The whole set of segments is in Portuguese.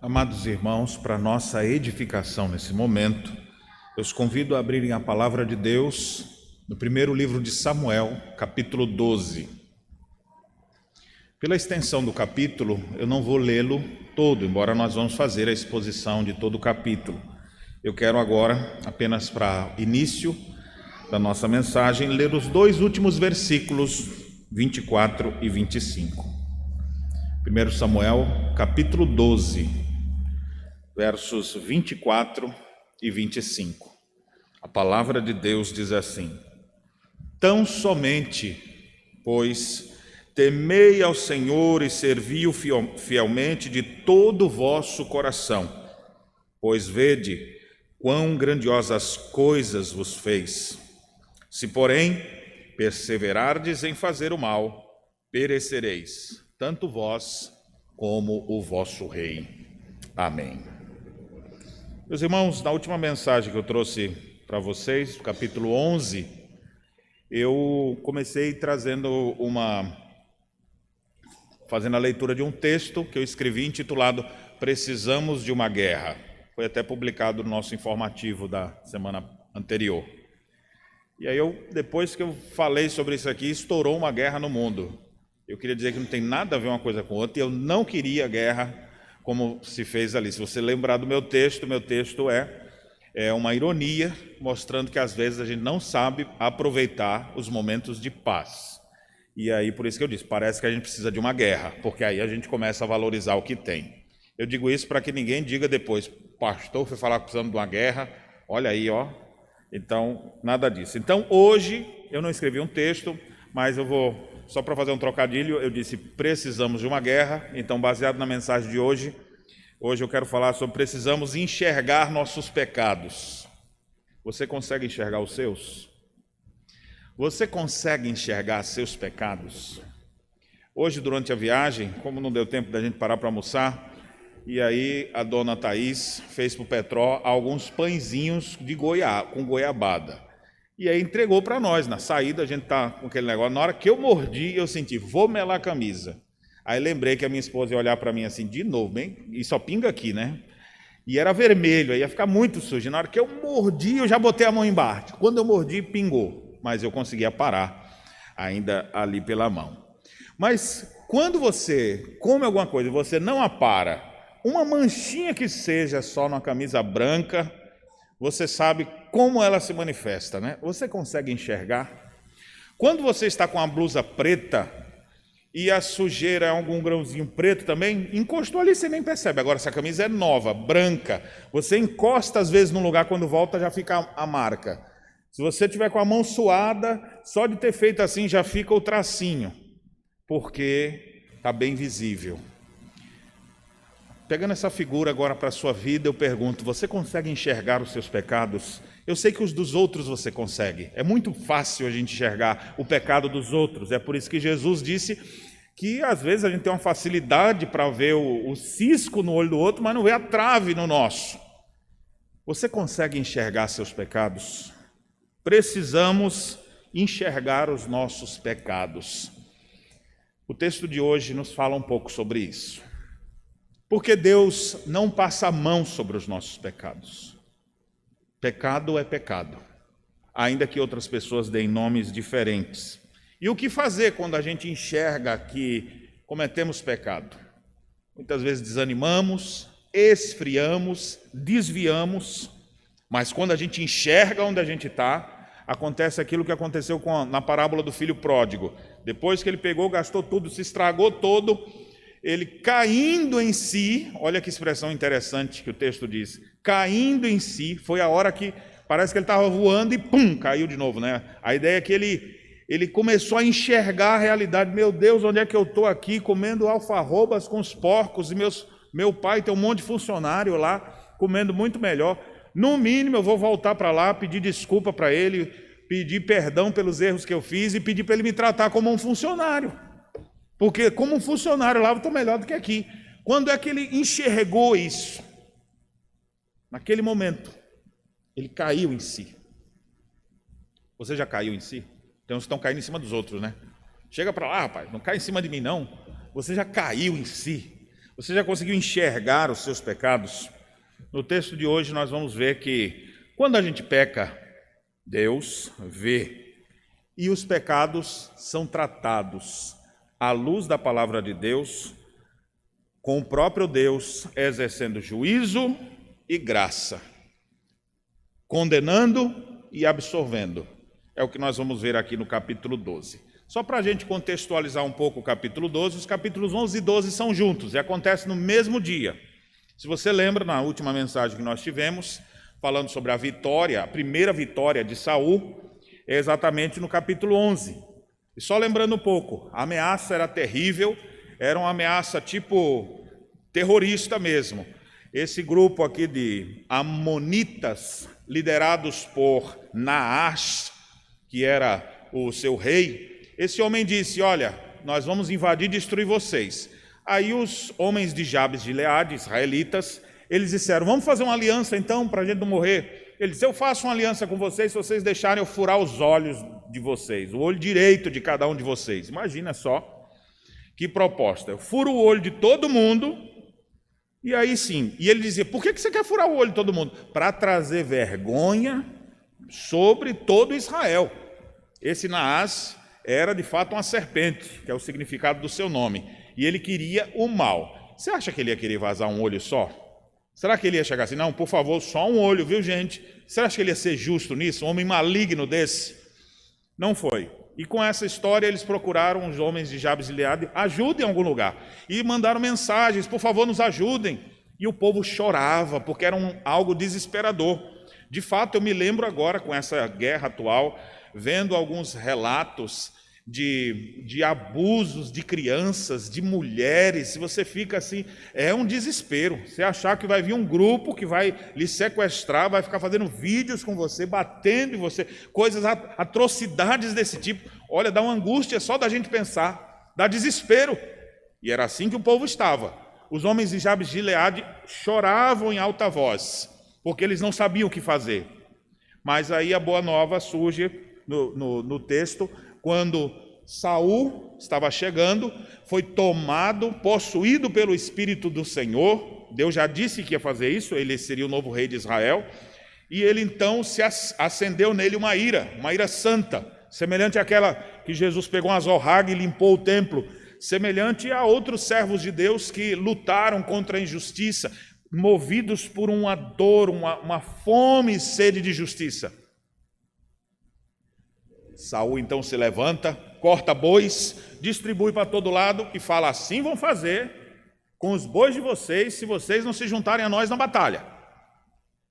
Amados irmãos, para nossa edificação nesse momento, eu os convido a abrirem a palavra de Deus no primeiro livro de Samuel, capítulo 12. Pela extensão do capítulo, eu não vou lê-lo todo, embora nós vamos fazer a exposição de todo o capítulo. Eu quero agora, apenas para início da nossa mensagem, ler os dois últimos versículos, 24 e 25. 1 Samuel, capítulo 12, versos 24 e 25. A palavra de Deus diz assim: Tão somente, pois, temei ao Senhor e servi-o fielmente de todo o vosso coração, pois vede quão grandiosas coisas vos fez. Se, porém, perseverardes em fazer o mal, perecereis, tanto vós como o vosso rei. Amém. Meus irmãos, na última mensagem que eu trouxe para vocês, capítulo 11, eu comecei fazendo a leitura de um texto que eu escrevi intitulado Precisamos de uma Guerra. Foi até publicado no nosso informativo da semana anterior. E aí depois que eu falei sobre isso aqui, estourou uma guerra no mundo. Eu queria dizer que não tem nada a ver uma coisa com outra, e eu não queria guerra como se fez ali. Se você lembrar do meu texto é uma ironia, mostrando que às vezes a gente não sabe aproveitar os momentos de paz. E aí, por isso que eu disse, parece que a gente precisa de uma guerra, porque aí a gente começa a valorizar o que tem. Eu digo isso para que ninguém diga depois, pastor foi falar que precisamos de uma guerra, olha aí, ó. Então, nada disso. Então, hoje, eu não escrevi um texto, mas eu vou, só para fazer um trocadilho, eu disse, precisamos de uma guerra. Então, baseado na mensagem de hoje eu quero falar sobre precisamos enxergar nossos pecados. Você consegue enxergar os seus? Você consegue enxergar seus pecados? Hoje, durante a viagem, como não deu tempo da gente parar para almoçar, e aí a dona Thaís fez para o Petró alguns pãezinhos com goiabada. E aí entregou para nós. Na saída a gente está com aquele negócio. Na hora que eu mordi, eu senti, vou melar a camisa. Aí lembrei que a minha esposa ia olhar para mim assim, de novo, bem, e só pinga aqui, né? E era vermelho, aí ia ficar muito sujo. Na hora que eu mordi, eu já botei a mão embaixo. Quando eu mordi, pingou. Mas eu conseguia parar ainda ali pela mão. Mas quando você come alguma coisa e você não apara, uma manchinha que seja só numa camisa branca, você sabe como ela se manifesta, né? Você consegue enxergar? Quando você está com a blusa preta e a sujeira é algum grãozinho preto também, encostou ali, você nem percebe. Agora, se a camisa é nova, branca, você encosta às vezes num lugar, quando volta já fica a marca. Se você tiver com a mão suada, só de ter feito assim já fica o tracinho, porque está bem visível. Pegando essa figura agora para a sua vida, eu pergunto, você consegue enxergar os seus pecados? Eu sei que os dos outros você consegue. É muito fácil a gente enxergar o pecado dos outros. É por isso que Jesus disse que às vezes a gente tem uma facilidade para ver o cisco no olho do outro, mas não vê a trave no nosso. Você consegue enxergar seus pecados? Precisamos enxergar os nossos pecados. O texto de hoje nos fala um pouco sobre isso. Porque Deus não passa a mão sobre os nossos pecados. Pecado é pecado, ainda que outras pessoas deem nomes diferentes. E o que fazer quando a gente enxerga que cometemos pecado? Muitas vezes desanimamos, esfriamos, desviamos, mas quando a gente enxerga onde a gente está, acontece aquilo que aconteceu na parábola do filho pródigo. Depois que ele pegou, gastou tudo, se estragou todo, ele caindo em si, olha que expressão interessante que o texto diz, caindo em si, foi a hora que parece que ele estava voando e pum, caiu de novo, né? A ideia é que ele começou a enxergar a realidade. Meu Deus, onde é que eu estou aqui comendo alfarrobas com os porcos, e meu pai tem um monte de funcionário lá, comendo muito melhor. No mínimo eu vou voltar para lá, pedir desculpa para ele, pedir perdão pelos erros que eu fiz e pedir para ele me tratar como um funcionário. Porque como um funcionário lá eu estou melhor do que aqui. Quando é que ele enxergou isso? Naquele momento, ele caiu em si. Você já caiu em si? Tem uns que estão caindo em cima dos outros, né? Chega para lá, rapaz, não cai em cima de mim não. Você já caiu em si. Você já conseguiu enxergar os seus pecados? No texto de hoje nós vamos ver que quando a gente peca, Deus vê. E os pecados são tratados à luz da palavra de Deus, com o próprio Deus exercendo juízo e graça, condenando e absolvendo. É o que nós vamos ver aqui no capítulo 12. Só para a gente contextualizar um pouco o capítulo 12, os capítulos 11 e 12 são juntos e acontecem no mesmo dia. Se você lembra, na última mensagem que nós tivemos, falando sobre a vitória, a primeira vitória de Saul, é exatamente no capítulo 11. E só lembrando um pouco, a ameaça era terrível, era uma ameaça tipo terrorista mesmo. Esse grupo aqui de amonitas, liderados por Naás, que era o seu rei, esse homem disse, olha, nós vamos invadir e destruir vocês. Aí os homens de Jabes de Gileade, israelitas, eles disseram, vamos fazer uma aliança então para a gente não morrer. Ele disse, eu faço uma aliança com vocês se vocês deixarem eu furar os olhos de vocês, o olho direito de cada um de vocês. Imagina só que proposta. Eu furo o olho de todo mundo, e aí sim. E ele dizia, por que você quer furar o olho de todo mundo? Para trazer vergonha sobre todo Israel. Esse Naás era de fato uma serpente, que é o significado do seu nome. E ele queria o mal. Você acha que ele ia querer vazar um olho só? Será que ele ia chegar assim, não, por favor, só um olho, viu gente? Será que ele ia ser justo nisso? Um homem maligno desse? Não foi. E com essa história eles procuraram os homens de Jabes de Gileade, ajudem em algum lugar. E mandaram mensagens, por favor, nos ajudem. E o povo chorava, porque era algo desesperador. De fato, eu me lembro agora, com essa guerra atual, vendo alguns relatos de abusos de crianças, de mulheres, você fica assim, é um desespero. Você achar que vai vir um grupo que vai lhe sequestrar, vai ficar fazendo vídeos com você, batendo em você, coisas, atrocidades desse tipo. Olha, dá uma angústia só da gente pensar, dá desespero. E era assim que o povo estava. Os homens de Jabes de Gileade choravam em alta voz, porque eles não sabiam o que fazer. Mas aí a boa nova surge no texto, quando Saul estava chegando, foi tomado, possuído pelo Espírito do Senhor. Deus já disse que ia fazer isso, ele seria o novo rei de Israel. E ele então se acendeu nele uma ira santa, semelhante àquela que Jesus pegou uma zorraga e limpou o templo, semelhante a outros servos de Deus que lutaram contra a injustiça, movidos por uma dor, uma fome e sede de justiça. Saul então se levanta, corta bois, distribui para todo lado e fala, assim vão fazer com os bois de vocês, se vocês não se juntarem a nós na batalha.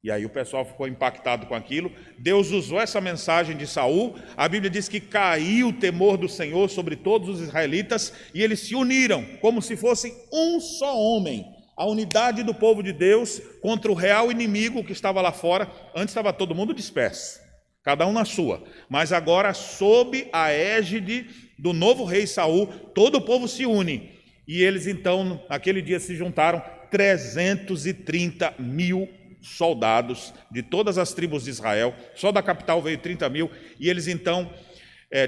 E aí o pessoal ficou impactado com aquilo. Deus usou essa mensagem de Saul, a Bíblia diz que caiu o temor do Senhor sobre todos os israelitas, e eles se uniram, como se fossem um só homem, a unidade do povo de Deus contra o real inimigo que estava lá fora. Antes estava todo mundo disperso, cada um na sua, mas agora sob a égide do novo rei Saul, todo o povo se une, e eles então, naquele dia se juntaram 330 mil soldados de todas as tribos de Israel, só da capital veio 30 mil, e eles então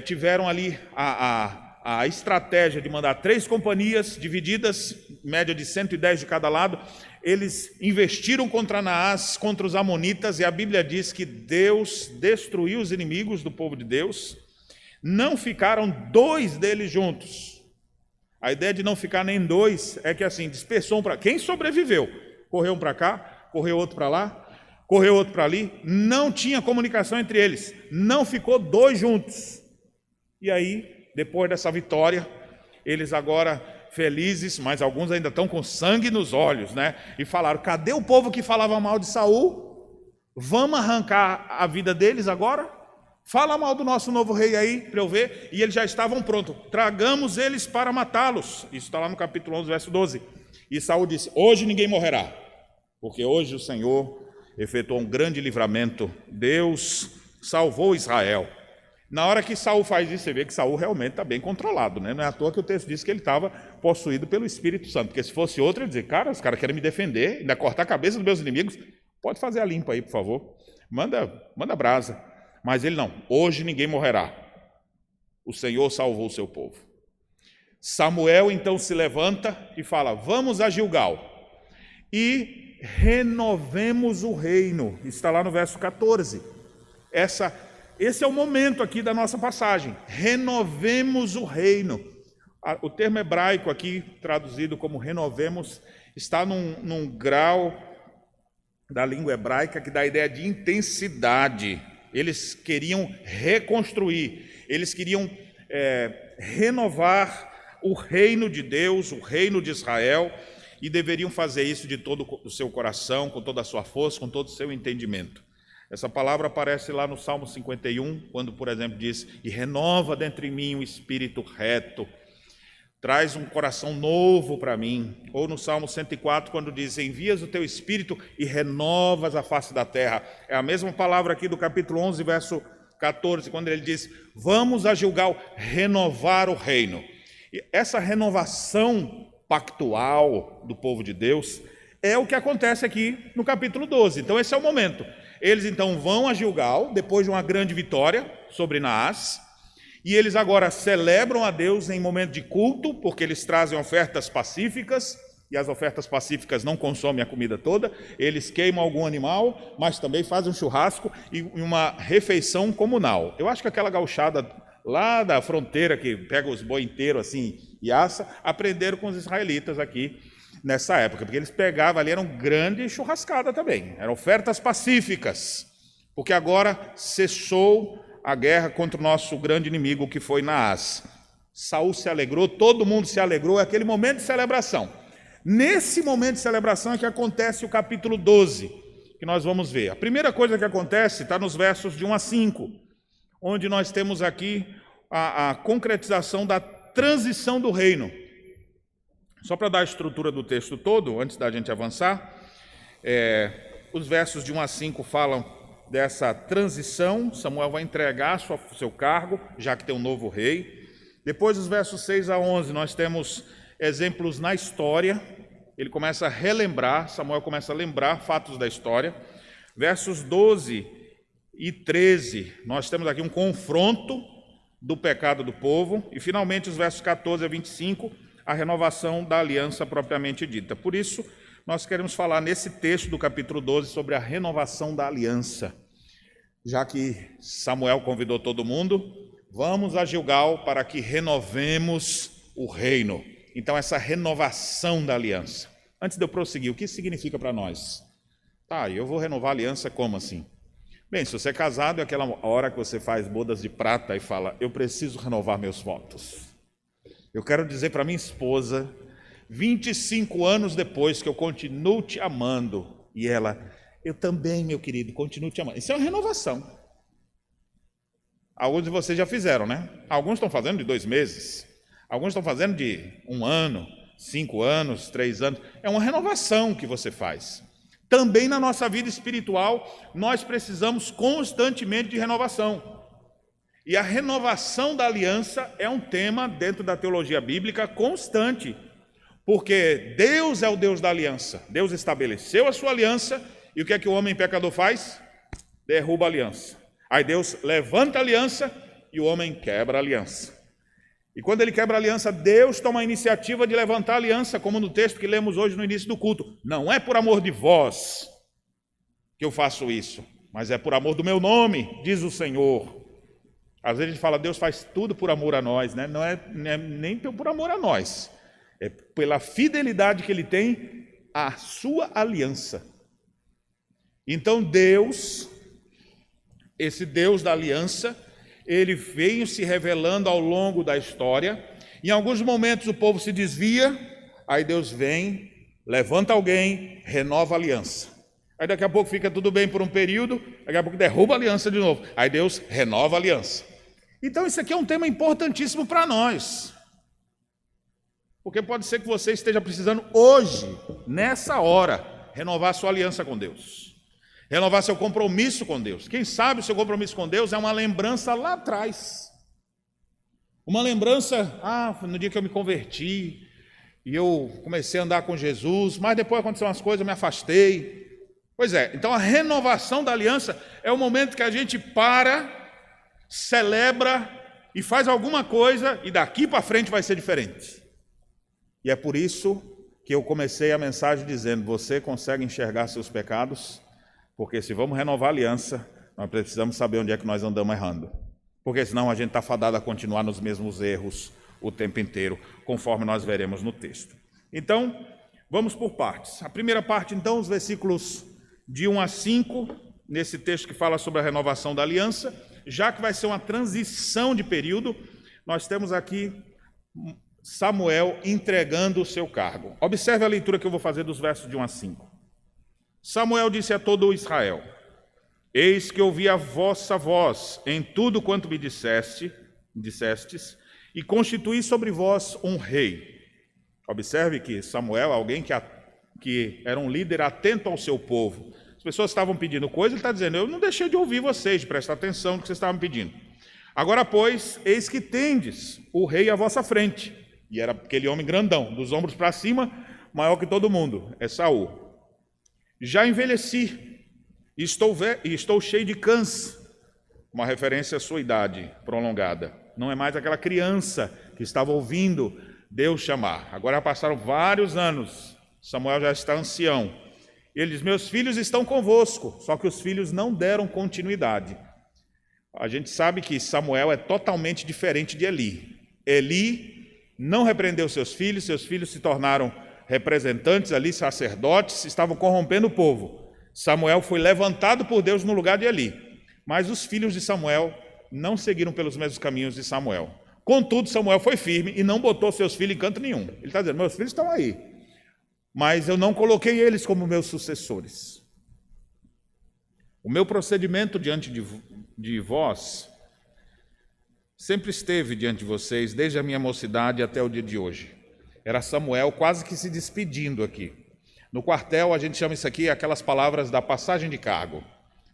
tiveram ali a estratégia de mandar 3 companhias divididas, média de 110 de cada lado. Eles investiram contra Naás, contra os amonitas, e a Bíblia diz que Deus destruiu os inimigos do povo de Deus. Não ficaram 2 deles juntos. A ideia de não ficar nem 2 é que assim, dispersou um para... Quem sobreviveu? Correu um para cá, correu outro para lá, correu outro para ali. Não tinha comunicação entre eles. Não ficou 2 juntos. E aí, depois dessa vitória, eles agora... felizes, mas alguns ainda estão com sangue nos olhos, né? E falaram, cadê o povo que falava mal de Saul? Vamos arrancar a vida deles agora? Fala mal do nosso novo rei aí, para eu ver. E eles já estavam prontos, tragamos eles para matá-los. Isso está lá no capítulo 11, verso 12. E Saul disse, hoje ninguém morrerá, porque hoje o Senhor efetuou um grande livramento. Deus salvou Israel. Na hora que Saul faz isso, você vê que Saul realmente está bem controlado, né? Não é à toa que o texto diz que ele estava possuído pelo Espírito Santo, porque se fosse outro, ele ia dizer, cara, os caras querem me defender, ainda cortar a cabeça dos meus inimigos, pode fazer a limpa aí, por favor, manda brasa. Mas ele não, hoje ninguém morrerá, o Senhor salvou o seu povo. Samuel então se levanta e fala: vamos a Gilgal e renovemos o reino. Está lá no verso 14. Esse é o momento aqui da nossa passagem. Renovemos o reino. O termo hebraico aqui, traduzido como renovemos, está num grau da língua hebraica que dá a ideia de intensidade. Eles queriam reconstruir, eles queriam renovar o reino de Deus, o reino de Israel, e deveriam fazer isso de todo o seu coração, com toda a sua força, com todo o seu entendimento. Essa palavra aparece lá no Salmo 51, quando, por exemplo, diz: e renova dentro de mim um espírito reto, traz um coração novo para mim. Ou no Salmo 104, quando diz: envias o teu espírito e renovas a face da terra. É a mesma palavra aqui do capítulo 11, verso 14, quando ele diz: vamos a Gilgal renovar o reino. E essa renovação pactual do povo de Deus é o que acontece aqui no capítulo 12. Então esse é o momento. Eles então vão a Gilgal, depois de uma grande vitória sobre Naás, e eles agora celebram a Deus em momento de culto, porque eles trazem ofertas pacíficas, e as ofertas pacíficas não consomem a comida toda, eles queimam algum animal, mas também fazem um churrasco e uma refeição comunal. Eu acho que aquela gauchada lá da fronteira, que pega os boi inteiros assim e assa, aprenderam com os israelitas aqui nessa época, porque eles pegavam ali, eram grande churrascada também, eram ofertas pacíficas, porque agora cessou a guerra contra o nosso grande inimigo, que foi Naás. Saul se alegrou, todo mundo se alegrou, é aquele momento de celebração. Nesse momento de celebração é que acontece o capítulo 12, que nós vamos ver. A primeira coisa que acontece está nos versos de 1 a 5, onde nós temos aqui a concretização da transição do reino. Só para dar a estrutura do texto todo, antes da gente avançar, os versos de 1 a 5 falam dessa transição. Samuel vai entregar seu cargo, já que tem um novo rei. Depois, os versos 6 a 11, nós temos exemplos na história. Ele começa a relembrar, Samuel começa a lembrar fatos da história. Versos 12 e 13, nós temos aqui um confronto do pecado do povo. E, finalmente, os versos 14 a 25, a renovação da aliança propriamente dita. Por isso, nós queremos falar nesse texto do capítulo 12 sobre a renovação da aliança. Já que Samuel convidou todo mundo, vamos a Gilgal para que renovemos o reino. Então, essa renovação da aliança. Antes de eu prosseguir, o que isso significa para nós? Tá, eu vou renovar a aliança como assim? Bem, se você é casado, é aquela hora que você faz bodas de prata e fala: eu preciso renovar meus votos. Eu quero dizer para minha esposa, 25 anos depois, que eu continuo te amando. E ela: eu também, meu querido, continuo te amando. Isso é uma renovação. Alguns de vocês já fizeram, né? Alguns estão fazendo de 2 meses. Alguns estão fazendo de 1 ano, 5 anos, 3 anos. É uma renovação que você faz. Também na nossa vida espiritual, nós precisamos constantemente de renovação. E a renovação da aliança é um tema dentro da teologia bíblica constante. Porque Deus é o Deus da aliança. Deus estabeleceu a sua aliança, e o que é que o homem pecador faz? Derruba a aliança. Aí Deus levanta a aliança e o homem quebra a aliança. E quando ele quebra a aliança, Deus toma a iniciativa de levantar a aliança, como no texto que lemos hoje no início do culto. Não é por amor de vós que eu faço isso, mas é por amor do meu nome, diz o Senhor. Às vezes a gente fala: Deus faz tudo por amor a nós, né? Não é nem por amor a nós. É pela fidelidade que ele tem à sua aliança. Então Deus, esse Deus da aliança, ele veio se revelando ao longo da história. Em alguns momentos o povo se desvia, aí Deus vem, levanta alguém, renova a aliança. Aí daqui a pouco fica tudo bem por um período, daqui a pouco derruba a aliança de novo. Aí Deus renova a aliança. Então isso aqui é um tema importantíssimo para nós. Porque pode ser que você esteja precisando hoje, nessa hora, renovar sua aliança com Deus. Renovar seu compromisso com Deus. Quem sabe o seu compromisso com Deus é uma lembrança lá atrás. Uma lembrança, no dia que eu me converti, e eu comecei a andar com Jesus, mas depois aconteceram umas coisas, eu me afastei. Pois é, então a renovação da aliança é o momento que a gente para, celebra e faz alguma coisa e daqui para frente vai ser diferente. E é por isso que eu comecei a mensagem dizendo: você consegue enxergar seus pecados? Porque se vamos renovar a aliança, nós precisamos saber onde é que nós andamos errando. Porque senão a gente está fadado a continuar nos mesmos erros o tempo inteiro, conforme nós veremos no texto. Então, vamos por partes. A primeira parte, então, os versículos de 1 a 5, nesse texto que fala sobre a renovação da aliança. Já que vai ser uma transição de período, nós temos aqui Samuel entregando o seu cargo. Observe a leitura que eu vou fazer dos versos de 1 a 5. Samuel disse a todo Israel: eis que ouvi a vossa voz em tudo quanto me dissestes, e constituí sobre vós um rei. Observe que Samuel é alguém que era um líder atento ao seu povo. As pessoas estavam pedindo coisa, ele está dizendo: eu não deixei de ouvir vocês, de prestar atenção no que vocês estavam pedindo. Agora, pois, eis que tendes o rei à vossa frente. E era aquele homem grandão, dos ombros para cima, maior que todo mundo, é Saul. Já envelheci, e estou cheio de cãs, uma referência à sua idade prolongada. Não é mais aquela criança que estava ouvindo Deus chamar. Agora passaram vários anos, Samuel já está ancião. Ele diz: meus filhos estão convosco, só que os filhos não deram continuidade. A gente sabe que Samuel é totalmente diferente de Eli. Eli não repreendeu seus filhos se tornaram representantes ali, sacerdotes, estavam corrompendo o povo. Samuel foi levantado por Deus no lugar de Eli, mas os filhos de Samuel não seguiram pelos mesmos caminhos de Samuel. Contudo, Samuel foi firme e não botou seus filhos em canto nenhum. Ele está dizendo: meus filhos estão aí, mas eu não coloquei eles como meus sucessores. O meu procedimento diante de vós sempre esteve diante de vocês, desde a minha mocidade até o dia de hoje. Era Samuel quase que se despedindo aqui. No quartel, a gente chama isso aqui aquelas palavras da passagem de cargo.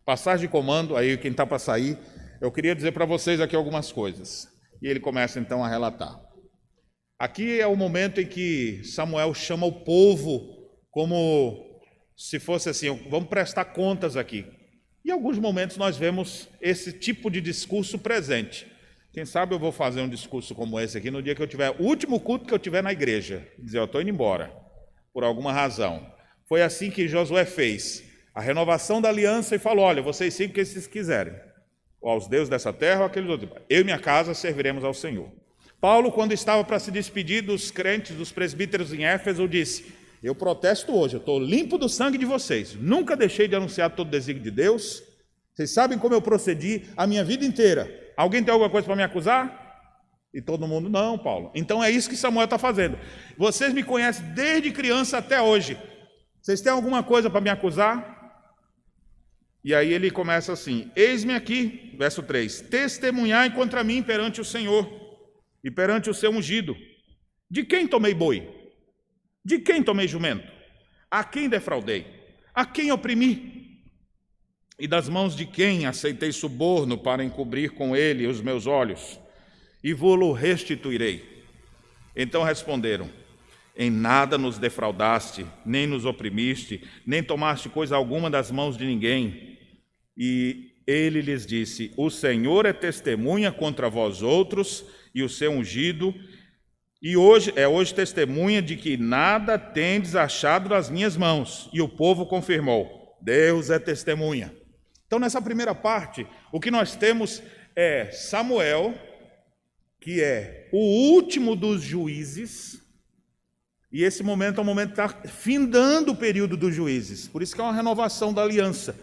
Passagem de comando, aí quem está para sair, eu queria dizer para vocês aqui algumas coisas. E ele começa então a relatar. Aqui é o momento em que Samuel chama o povo como se fosse assim: vamos prestar contas aqui. Em alguns momentos nós vemos esse tipo de discurso presente. Quem sabe eu vou fazer um discurso como esse aqui no dia que eu tiver, o último culto que eu tiver na igreja. Dizer: eu estou indo embora, por alguma razão. Foi assim que Josué fez a renovação da aliança e falou: olha, vocês sigam o que vocês quiserem, ou aos deuses dessa terra ou aqueles outros. Eu e minha casa serviremos ao Senhor. Paulo, quando estava para se despedir dos crentes, dos presbíteros em Éfeso, disse: eu protesto hoje, eu estou limpo do sangue de vocês, nunca deixei de anunciar todo o desígnio de Deus, vocês sabem como eu procedi a minha vida inteira. Alguém tem alguma coisa para me acusar? E todo mundo: não, Paulo. Então é isso que Samuel está fazendo. Vocês me conhecem desde criança até hoje, vocês têm alguma coisa para me acusar? E aí ele começa assim: eis-me aqui, verso 3, testemunhai contra mim perante o Senhor e perante o seu ungido. De quem tomei boi? De quem tomei jumento? A quem defraudei? A quem oprimi? E das mãos de quem aceitei suborno para encobrir com ele os meus olhos? E vô-lo restituirei. Então responderam: em nada nos defraudaste, nem nos oprimiste, nem tomaste coisa alguma das mãos de ninguém. E ele lhes disse: o Senhor é testemunha contra vós outros e o seu ungido, e hoje testemunha de que nada tendes achado das minhas mãos. E o povo confirmou: Deus é testemunha. Então, nessa primeira parte, o que nós temos é Samuel, que é o último dos juízes, e esse momento é um momento que está findando o período dos juízes, por isso que é uma renovação da aliança.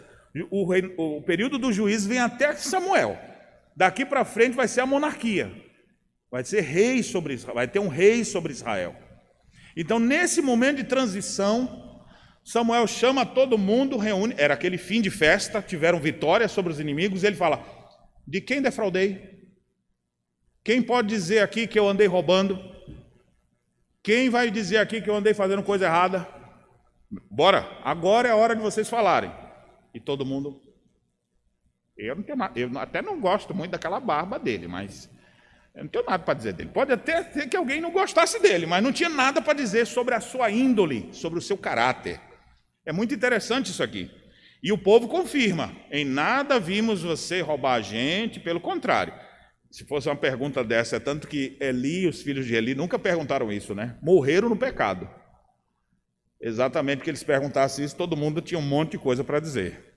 O período dos juízes vem até Samuel, daqui para frente vai ser a monarquia, vai ser rei sobre Israel, vai ter um rei sobre Israel. Então, nesse momento de transição, Samuel chama todo mundo, reúne, era aquele fim de festa, tiveram vitória sobre os inimigos, e ele fala: de quem defraudei? Quem pode dizer aqui que eu andei roubando? Quem vai dizer aqui que eu andei fazendo coisa errada? Bora, agora é a hora de vocês falarem. E todo mundo: eu não tenho nada, eu até não gosto muito daquela barba dele, mas eu não tenho nada para dizer dele. Pode até ser que alguém não gostasse dele, mas não tinha nada para dizer sobre a sua índole, sobre o seu caráter. É muito interessante isso aqui. E o povo confirma: em nada vimos você roubar a gente, pelo contrário, Se fosse uma pergunta dessa, é tanto que Eli e os filhos de Eli nunca perguntaram isso, né? Morreram no pecado. Exatamente porque eles perguntassem isso, todo mundo tinha um monte de coisa para dizer.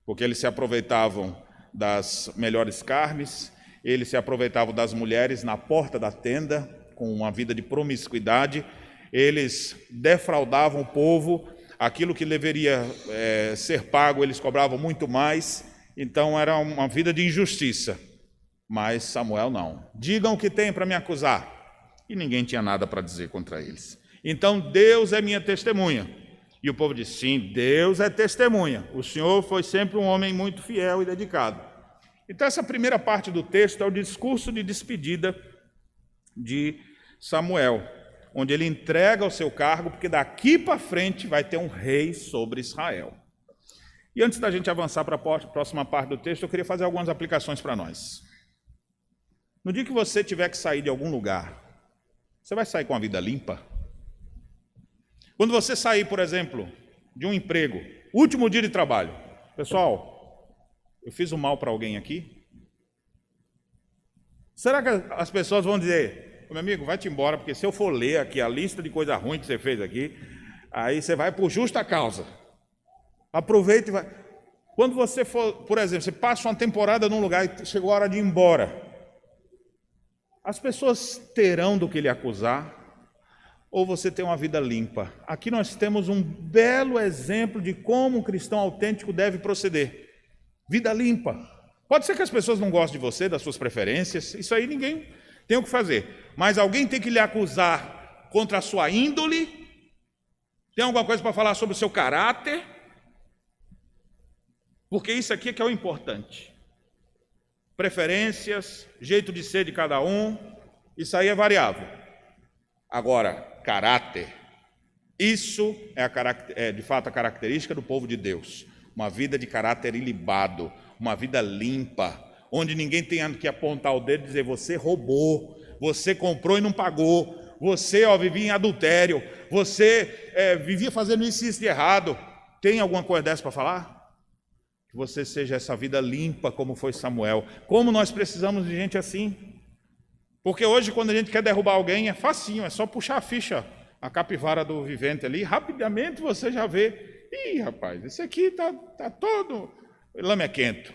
Porque eles se aproveitavam das melhores carnes, eles se aproveitavam das mulheres na porta da tenda, com uma vida de promiscuidade, eles defraudavam o povo, aquilo que deveria ser pago, eles cobravam muito mais, então era uma vida de injustiça. Mas Samuel não. Digam o que tem para me acusar. E ninguém tinha nada para dizer contra eles. Então Deus é minha testemunha. E o povo disse, sim, Deus é testemunha. O Senhor foi sempre um homem muito fiel e dedicado. Então essa primeira parte do texto é o discurso de despedida de Samuel, onde ele entrega o seu cargo, porque daqui para frente vai ter um rei sobre Israel. E antes da gente avançar para a próxima parte do texto, eu queria fazer algumas aplicações para nós. No dia que você tiver que sair de algum lugar, você vai sair com a vida limpa? Quando você sair, por exemplo, de um emprego, último dia de trabalho, pessoal, eu fiz um mal para alguém aqui? Será que as pessoas vão dizer, meu amigo, vai-te embora, porque se eu for ler aqui a lista de coisa ruim que você fez aqui, aí você vai por justa causa. Aproveita e vai. Quando você for, por exemplo, você passa uma temporada num lugar e chegou a hora de ir embora, as pessoas terão do que lhe acusar, ou você tem uma vida limpa? Aqui nós temos um belo exemplo de como um cristão autêntico deve proceder. Vida limpa. Pode ser que as pessoas não gostem de você, das suas preferências, isso aí ninguém tem o que fazer. Mas alguém tem que lhe acusar contra a sua índole? Tem alguma coisa para falar sobre o seu caráter? Porque isso aqui é que é o importante. Preferências, jeito de ser de cada um, isso aí é variável. Agora, caráter, isso é de fato a característica do povo de Deus. Uma vida de caráter ilibado, uma vida limpa, onde ninguém tenha que apontar o dedo e dizer, você roubou, você comprou e não pagou, você vivia em adultério, você vivia fazendo isso e isso de errado. Tem alguma coisa dessa para falar? Que você seja essa vida limpa como foi Samuel. Como nós precisamos de gente assim. Porque hoje quando a gente quer derrubar alguém é facinho, é só puxar a ficha, a capivara do vivente ali, rapidamente você já vê, ih rapaz, esse aqui tá todo lamequento.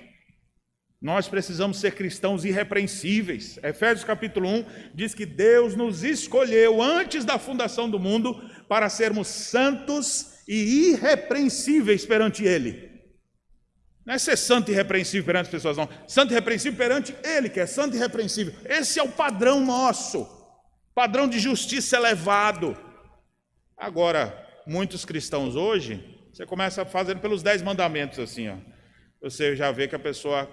Nós precisamos ser cristãos irrepreensíveis. Efésios capítulo 1 diz que Deus nos escolheu antes da fundação do mundo para sermos santos e irrepreensíveis perante Ele. Não é ser santo e irrepreensível perante as pessoas, não. Santo e irrepreensível perante Ele, que é santo e irrepreensível. Esse é o padrão nosso. Padrão de justiça elevado. Agora, muitos cristãos hoje, você começa fazendo pelos 10 mandamentos, assim, ó. Você já vê que a pessoa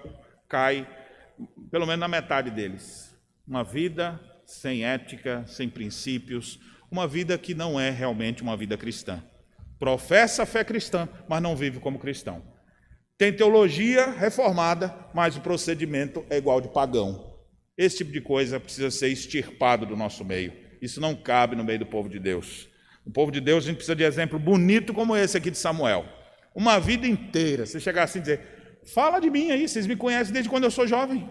cai, pelo menos na metade deles. Uma vida sem ética, sem princípios, uma vida que não é realmente uma vida cristã. Professa a fé cristã, mas não vive como cristão. Tem teologia reformada, mas o procedimento é igual de pagão. Esse tipo de coisa precisa ser extirpado do nosso meio. Isso não cabe no meio do povo de Deus. O povo de Deus, a gente precisa de exemplo bonito como esse aqui de Samuel. Uma vida inteira, você chegar assim e dizer, fala de mim aí, vocês me conhecem desde quando eu sou jovem.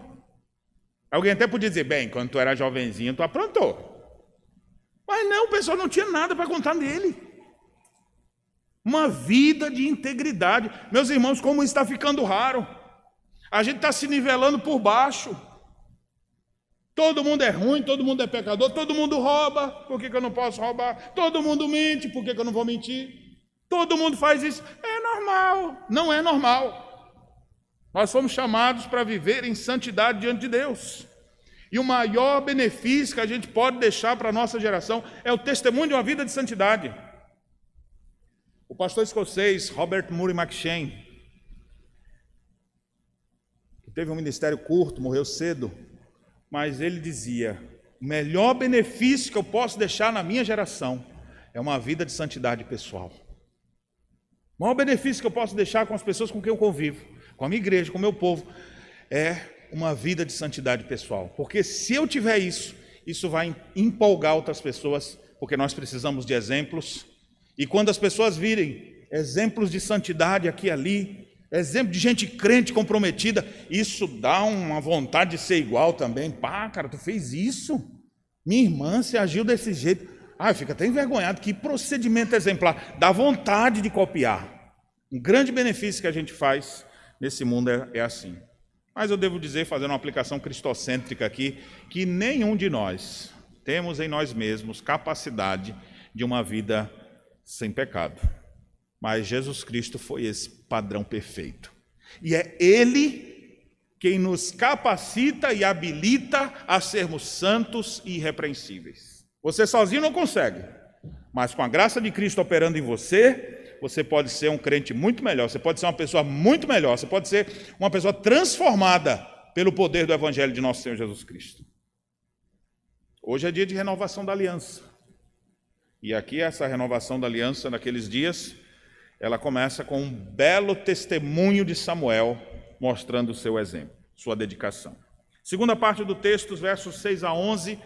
Alguém até podia dizer, bem, quando tu era jovenzinho, tu aprontou. Mas não, o pessoal não tinha nada para contar dele. Uma vida de integridade. Meus irmãos, como isso está ficando raro. A gente está se nivelando por baixo. Todo mundo é ruim, todo mundo é pecador, todo mundo rouba, por que eu não posso roubar? Todo mundo mente, por que eu não vou mentir? Todo mundo faz isso. É normal. Não é normal. Nós fomos chamados para viver em santidade diante de Deus. E o maior benefício que a gente pode deixar para a nossa geração é o testemunho de uma vida de santidade. O pastor escocês Robert Murray McCheyne, que teve um ministério curto, morreu cedo, mas ele dizia, o melhor benefício que eu posso deixar na minha geração é uma vida de santidade pessoal. O maior benefício que eu posso deixar com as pessoas com quem eu convivo, com a minha igreja, com o meu povo, é uma vida de santidade pessoal. Porque se eu tiver isso, isso vai empolgar outras pessoas, porque nós precisamos de exemplos. E quando as pessoas virem exemplos de santidade aqui e ali, exemplo de gente crente, comprometida. Isso dá uma vontade de ser igual também. Pá, cara, tu fez isso? Minha irmã, você agiu desse jeito. Fica até envergonhado. Que procedimento exemplar. Dá vontade de copiar. Um grande benefício que a gente faz nesse mundo é assim. Mas eu devo dizer, fazendo uma aplicação cristocêntrica aqui, que nenhum de nós temos em nós mesmos capacidade de uma vida sem pecado. Mas Jesus Cristo foi esse padrão perfeito. E é Ele quem nos capacita e habilita a sermos santos e irrepreensíveis. Você sozinho não consegue, mas com a graça de Cristo operando em você, você pode ser um crente muito melhor, você pode ser uma pessoa muito melhor, você pode ser uma pessoa transformada pelo poder do Evangelho de nosso Senhor Jesus Cristo. Hoje é dia de renovação da aliança. E aqui essa renovação da aliança naqueles dias, ela começa com um belo testemunho de Samuel, mostrando o seu exemplo, sua dedicação. Segunda parte do texto, os versos 6 a 11,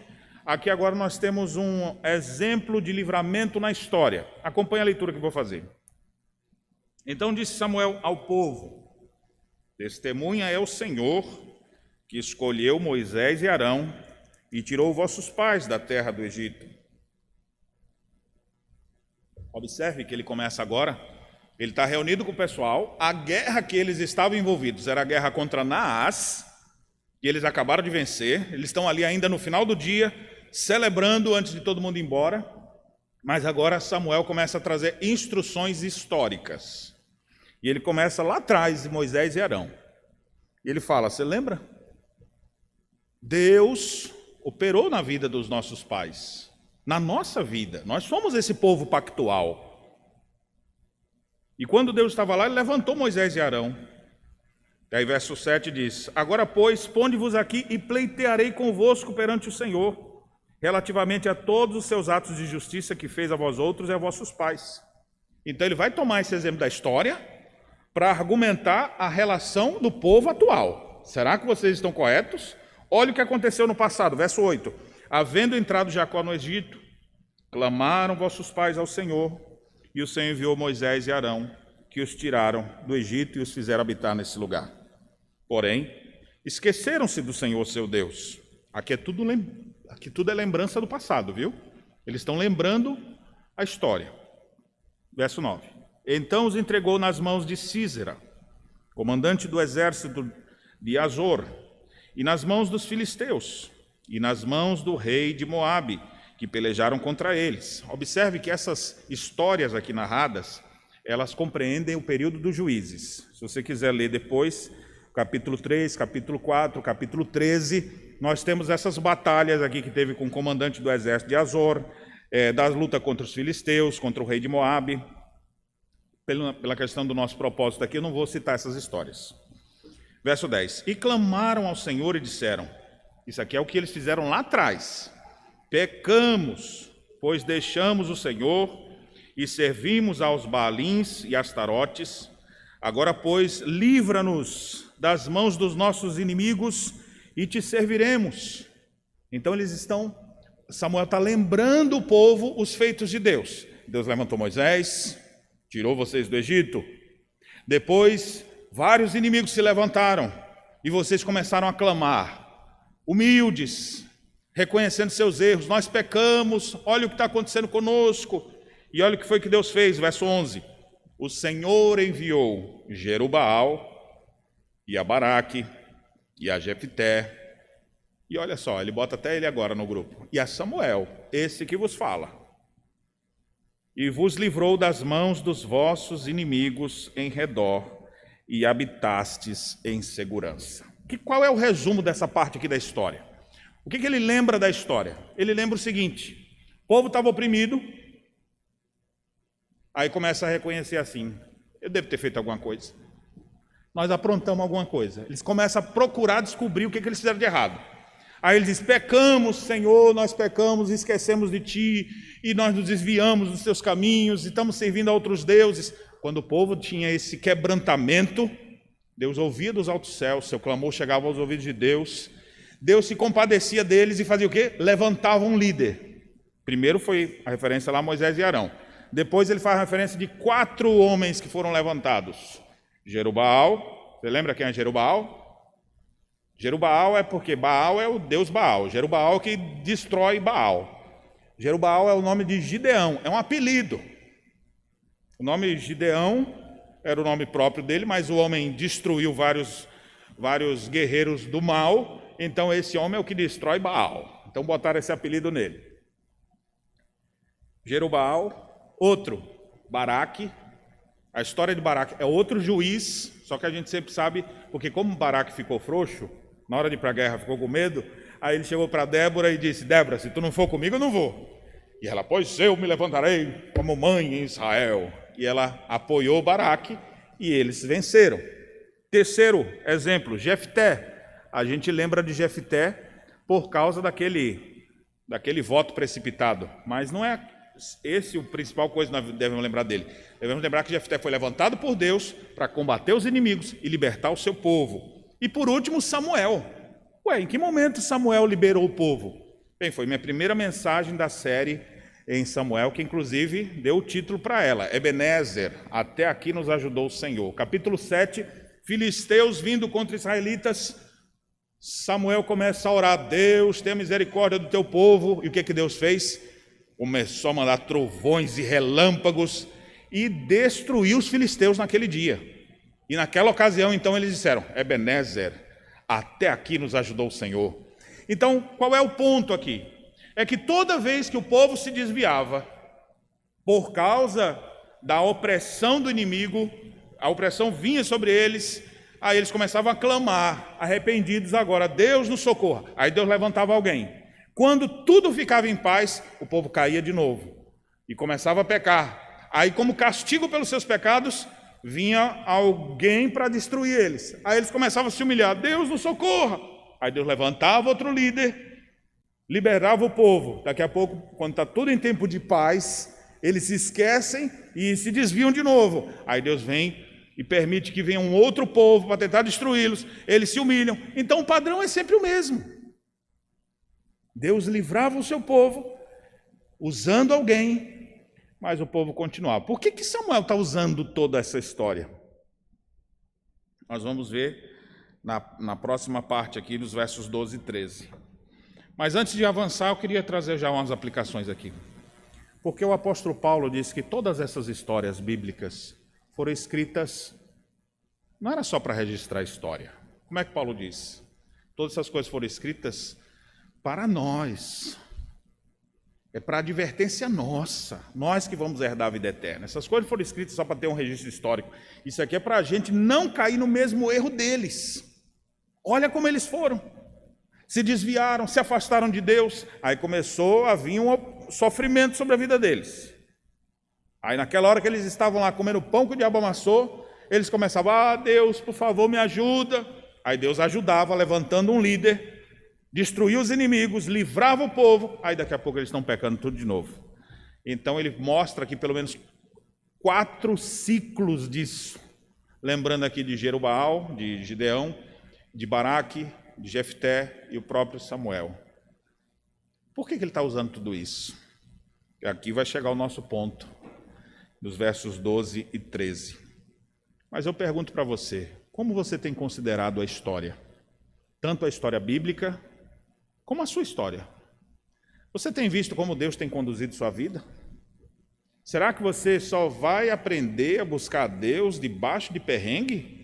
aqui agora nós temos um exemplo de livramento na história. Acompanhe a leitura que eu vou fazer. Então disse Samuel ao povo: testemunha é o Senhor, que escolheu Moisés e Arão e tirou vossos pais da terra do Egito. Observe que ele começa agora. Ele está reunido com o pessoal. A guerra que eles estavam envolvidos era a guerra contra Naás, e eles acabaram de vencer. Eles estão ali ainda no final do dia, celebrando antes de todo mundo ir embora. Mas agora Samuel começa a trazer instruções históricas. E ele começa lá atrás de Moisés e Arão. E ele fala: você lembra? Deus operou na vida dos nossos pais, na nossa vida. Nós somos esse povo pactual. E quando Deus estava lá, ele levantou Moisés e Arão. E aí verso 7 diz: agora, pois, ponde-vos aqui e pleitearei convosco perante o Senhor, relativamente a todos os seus atos de justiça que fez a vós outros e a vossos pais. Então ele vai tomar esse exemplo da história para argumentar a relação do povo atual. Será que vocês estão corretos? Olha o que aconteceu no passado, verso 8. Havendo entrado Jacó no Egito, clamaram vossos pais ao Senhor, e o Senhor enviou Moisés e Arão, que os tiraram do Egito e os fizeram habitar nesse lugar. Porém, esqueceram-se do Senhor seu Deus. Aqui tudo é lembrança do passado, viu? Eles estão lembrando a história. Verso 9. Então os entregou nas mãos de Sísera, comandante do exército de Azor, e nas mãos dos filisteus, e nas mãos do rei de Moabe, que pelejaram contra eles. Observe que essas histórias aqui narradas, elas compreendem o período dos juízes. Se você quiser ler depois, capítulo 3, capítulo 4, capítulo 13, nós temos essas batalhas aqui que teve com o comandante do exército de Azor, da luta contra os filisteus, contra o rei de Moabe. Pela questão do nosso propósito aqui, eu não vou citar essas histórias. Verso 10. E clamaram ao Senhor e disseram, isso aqui é o que eles fizeram lá atrás: pecamos, pois deixamos o Senhor e servimos aos Baalins e Astarotes. Agora, pois, livra-nos das mãos dos nossos inimigos e te serviremos. Então Samuel está lembrando o povo os feitos de Deus. Deus levantou Moisés, tirou vocês do Egito. Depois, vários inimigos se levantaram e vocês começaram a clamar, humildes, reconhecendo seus erros. Nós pecamos, olha o que está acontecendo conosco. E olha o que foi que Deus fez, verso 11. O Senhor enviou Jerubaal e a Baraque e a Jefté. E olha só, ele bota até ele agora no grupo. E a Samuel, esse que vos fala. E vos livrou das mãos dos vossos inimigos em redor e habitastes em segurança. Qual é o resumo dessa parte aqui da história? O que ele lembra da história? Ele lembra o seguinte: o povo estava oprimido, aí começa a reconhecer assim, eu devo ter feito alguma coisa. Nós aprontamos alguma coisa. Eles começam a procurar descobrir o que eles fizeram de errado. Aí ele diz, pecamos, Senhor, nós pecamos, esquecemos de Ti, e nós nos desviamos dos Teus caminhos, e estamos servindo a outros deuses. Quando o povo tinha esse quebrantamento, Deus ouvia dos altos céus, seu clamor chegava aos ouvidos de Deus, Deus se compadecia deles e fazia o quê? Levantava um líder. Primeiro foi a referência lá a Moisés e Arão. Depois ele faz a referência de 4 homens que foram levantados: Jerubaal. Você lembra quem é Jerubaal? Jerubaal é porque Baal é o deus Baal. Jerubaal que destrói Baal. Jerubaal é o nome de Gideão, é um apelido. O nome Gideão era o nome próprio dele, mas o homem destruiu vários guerreiros do mal, então esse homem é o que destrói Baal. Então botaram esse apelido nele. Jerubaal, outro, Baraque. A história de Baraque é outro juiz, só que a gente sempre sabe, porque como Baraque ficou frouxo, na hora de ir para a guerra ficou com medo, aí ele chegou para Débora e disse: Débora, se tu não for comigo, eu não vou. E ela: pois eu me levantarei como mãe em Israel. E ela apoiou Baraque e eles venceram. Terceiro exemplo, Jefté. A gente lembra de Jefté por causa daquele voto precipitado, mas não é esse a principal coisa que nós devemos lembrar dele. Devemos lembrar que Jefté foi levantado por Deus para combater os inimigos e libertar o seu povo. E por último, Samuel. Em que momento Samuel liberou o povo? Bem, foi minha primeira mensagem da série em Samuel, que inclusive deu o título para ela, Ebenezer, até aqui nos ajudou o Senhor. Capítulo 7, filisteus vindo contra israelitas. Samuel começa a orar: Deus, tenha misericórdia do teu povo. E o que Deus fez? Começou a mandar trovões e relâmpagos e destruiu os filisteus naquele dia. E naquela ocasião, então, eles disseram: Ebenezer, até aqui nos ajudou o Senhor. Então, qual é o ponto aqui? É que toda vez que o povo se desviava, por causa da opressão do inimigo, a opressão vinha sobre eles, aí eles começavam a clamar, arrependidos agora: Deus nos socorra. Aí Deus levantava alguém. Quando tudo ficava em paz, o povo caía de novo e começava a pecar. Aí, como castigo pelos seus pecados, vinha alguém para destruir eles. Aí eles começavam a se humilhar: Deus nos socorra. Aí Deus levantava outro líder, liberava o povo. Daqui a pouco, quando está tudo em tempo de paz, eles se esquecem e se desviam de novo. Aí Deus vem e permite que venha um outro povo para tentar destruí-los. Eles se humilham. Então o padrão é sempre o mesmo. Deus livrava o seu povo usando alguém, mas o povo continuava. Por que Samuel está usando toda essa história? Nós vamos ver na próxima parte aqui, dos versos 12 e 13. Mas antes de avançar, eu queria trazer já umas aplicações aqui. Porque o apóstolo Paulo disse que todas essas histórias bíblicas foram escritas, não era só para registrar a história. Como é que Paulo diz? Todas essas coisas foram escritas para nós. É para advertência nossa, nós que vamos herdar a vida eterna. Essas coisas foram escritas só para ter um registro histórico. Isso aqui é para a gente não cair no mesmo erro deles. Olha como eles foram. Se desviaram, se afastaram de Deus. Aí começou a vir um sofrimento sobre a vida deles. Aí naquela hora que eles estavam lá comendo pão que o diabo amassou, eles começavam: Deus, por favor, me ajuda. Aí Deus ajudava, levantando um líder, destruía os inimigos, livrava o povo. Aí daqui a pouco eles estão pecando tudo de novo. Então ele mostra aqui pelo menos 4 ciclos disso. Lembrando aqui de Jerubaal, de Gideão, de Baraque, de Jefté e o próprio Samuel. Por que ele está usando tudo isso? Aqui vai chegar o nosso ponto, dos versos 12 e 13. Mas eu pergunto para você: como você tem considerado a história? Tanto a história bíblica, como a sua história. Você tem visto como Deus tem conduzido sua vida? Será que você só vai aprender a buscar a Deus debaixo de perrengue?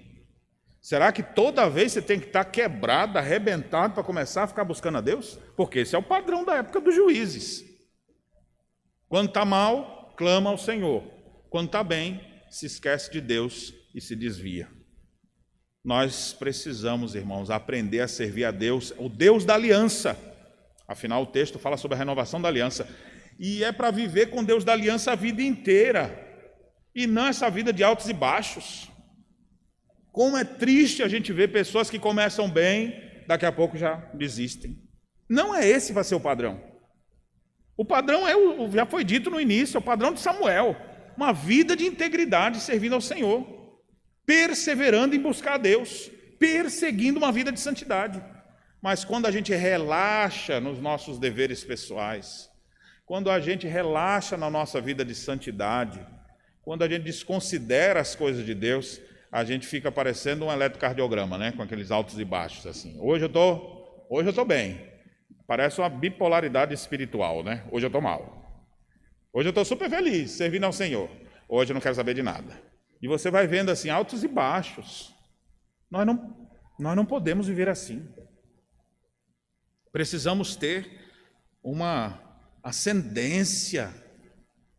Será que toda vez você tem que estar quebrado, arrebentado para começar a ficar buscando a Deus? Porque esse é o padrão da época dos juízes. Quando está mal, clama ao Senhor. Quando está bem, se esquece de Deus e se desvia. Nós precisamos, irmãos, aprender a servir a Deus, o Deus da aliança. Afinal, o texto fala sobre a renovação da aliança. E é para viver com Deus da aliança a vida inteira. E não essa vida de altos e baixos. Como é triste a gente ver pessoas que começam bem, daqui a pouco já desistem. Não é esse que vai ser o padrão. O padrão já foi dito no início, é o padrão de Samuel. Uma vida de integridade servindo ao Senhor. Perseverando em buscar a Deus. Perseguindo uma vida de santidade. Mas quando a gente relaxa nos nossos deveres pessoais, quando a gente relaxa na nossa vida de santidade, quando a gente desconsidera as coisas de Deus, a gente fica parecendo um eletrocardiograma, né? Com aqueles altos e baixos, assim. Hoje eu tô bem. Parece uma bipolaridade espiritual, né? Hoje eu estou mal. Hoje eu estou super feliz, servindo ao Senhor. Hoje eu não quero saber de nada. E você vai vendo assim, altos e baixos. Nós não podemos viver assim. Precisamos ter uma ascendência,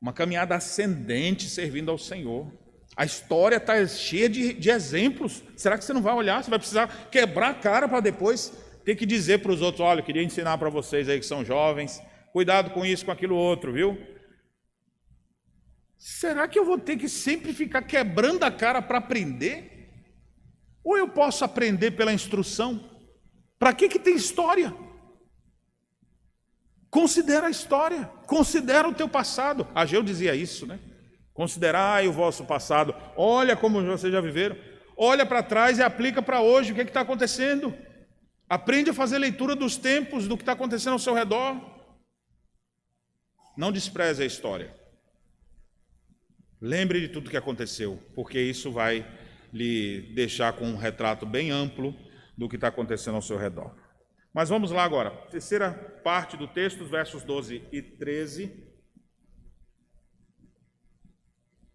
uma caminhada ascendente servindo ao Senhor. A história está cheia de exemplos. Será que você não vai olhar? Você vai precisar quebrar a cara para depois ter que dizer para os outros, olha, eu queria ensinar para vocês aí que são jovens, cuidado com isso, com aquilo outro, viu? Será que eu vou ter que sempre ficar quebrando a cara para aprender? Ou eu posso aprender pela instrução? Para que tem história? Considera a história, considera o teu passado. Ageu dizia isso, né? Considerai o vosso passado, olha como vocês já viveram, olha para trás e aplica para hoje o que está acontecendo. Aprende a fazer leitura dos tempos, do que está acontecendo ao seu redor. Não despreze a história. Lembre de tudo que aconteceu, porque isso vai lhe deixar com um retrato bem amplo do que está acontecendo ao seu redor. Mas vamos lá agora, terceira parte do texto, versos 12 e 13.